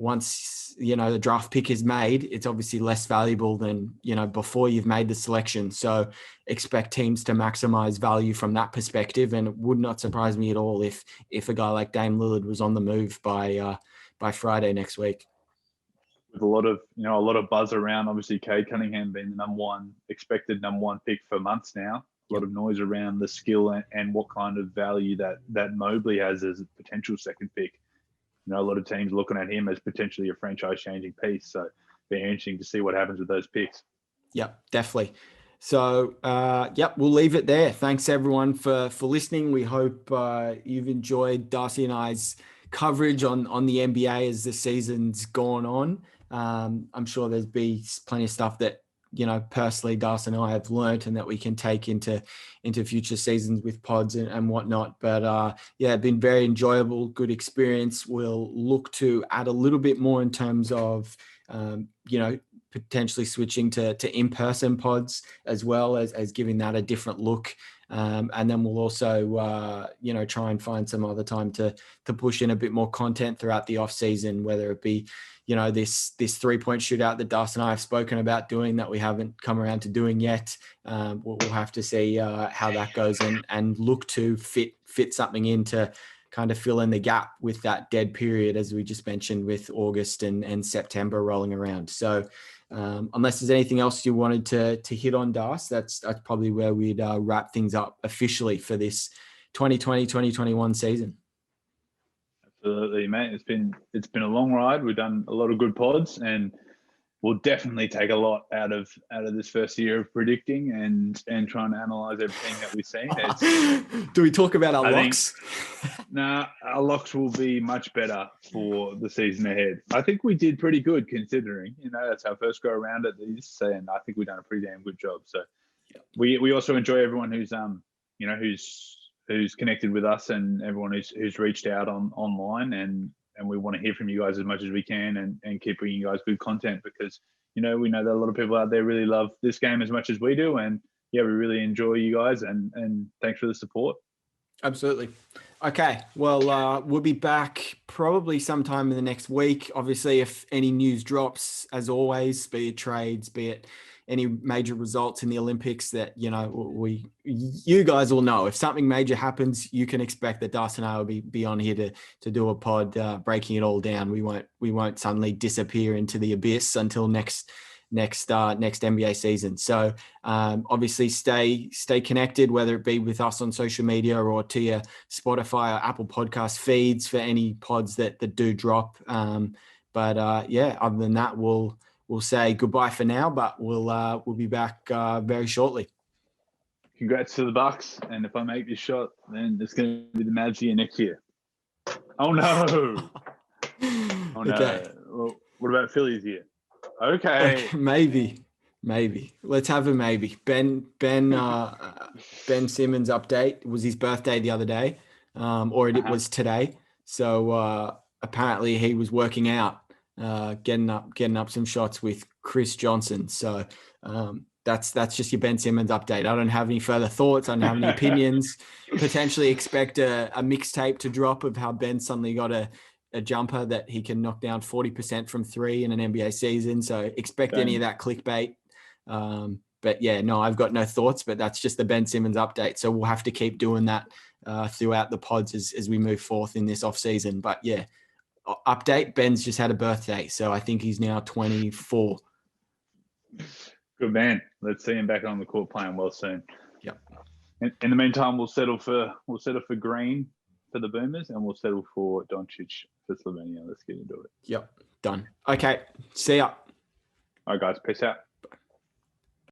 Once the draft pick is made, it's obviously less valuable than before you've made the selection. So expect teams to maximize value from that perspective, and it would not surprise me at all if a guy like Dame Lillard was on the move by Friday next week. With a lot of buzz around, obviously Cade Cunningham being the expected number one pick for months now. A lot of noise around the skill and what kind of value that Mobley has as a potential second pick. A lot of teams looking at him as potentially a franchise-changing piece. So be interesting to see what happens with those picks. Yep, definitely. So, we'll leave it there. Thanks, everyone, for listening. We hope you've enjoyed Darcy and I's coverage on the NBA as the season's gone on. I'm sure there's been plenty of stuff that personally, Darcy and I have learnt and that we can take into future seasons with pods and whatnot. But been very enjoyable, good experience. We'll look to add a little bit more in terms of, potentially switching to in-person pods, as well as giving that a different look. And then we'll also, try and find some other time to push in a bit more content throughout the off season, whether it be, this 3-point shootout that Dustin and I have spoken about doing that we haven't come around to doing yet. We'll have to see how that goes and look to fit something in to kind of fill in the gap with that dead period, as we just mentioned, with August and September rolling around. So unless there's anything else you wanted to hit on, Das, that's probably where we'd wrap things up officially for this 2020-2021 season. Absolutely, mate. It's been a long ride. We've done a lot of good pods, and we'll definitely take a lot out of this first year of predicting and trying to analyze everything that we've seen. Do we talk about our locks? Our locks will be much better for the season ahead. I think we did pretty good, considering that's our first go around at this, and I think we've done a pretty damn good job. So we also enjoy everyone who's who's connected with us and everyone who's reached out online, and we want to hear from you guys as much as we can and keep bringing you guys good content, because we know that a lot of people out there really love this game as much as we do, and we really enjoy you guys, and thanks for the support. Absolutely. Okay, well, we'll be back probably sometime in the next week. Obviously, if any news drops, as always, be it trades, be it any major results in the Olympics that, you guys will know. If something major happens, you can expect that Darcy and I will be on here to do a pod breaking it all down. We won't suddenly disappear into the abyss until next NBA season. So obviously stay connected, whether it be with us on social media or to your Spotify or Apple Podcast feeds for any pods that do drop. But other than that, we'll say goodbye for now, but we'll be back very shortly. Congrats to the Bucks, and if I make this shot, then it's going to be the Mavs year next year. Oh no! Oh no! Okay. Well, what about Philly's year? Okay. Maybe. Let's have a maybe. Ben Simmons update. It was his birthday the other day, or it was today. So apparently he was working out, getting up some shots with Chris Johnson. So that's just your Ben Simmons update. I don't have any further thoughts. I don't have any opinions. Potentially expect a mixtape to drop of how Ben suddenly got a jumper that he can knock down 40% from three in an NBA season. So expect any of that clickbait. But yeah, no, I've got no thoughts, but that's just the Ben Simmons update. So we'll have to keep doing that throughout the pods as we move forth in this off season. But yeah, update, Ben's just had a birthday. So I think he's now 24. Good man. Let's see him back on the court playing well soon. Yep. In the meantime, we'll settle for Green for the Boomers, and we'll settle for Doncic for Slovenia. Let's get into it. Yep. Done. Okay. See ya. All right, guys. Peace out.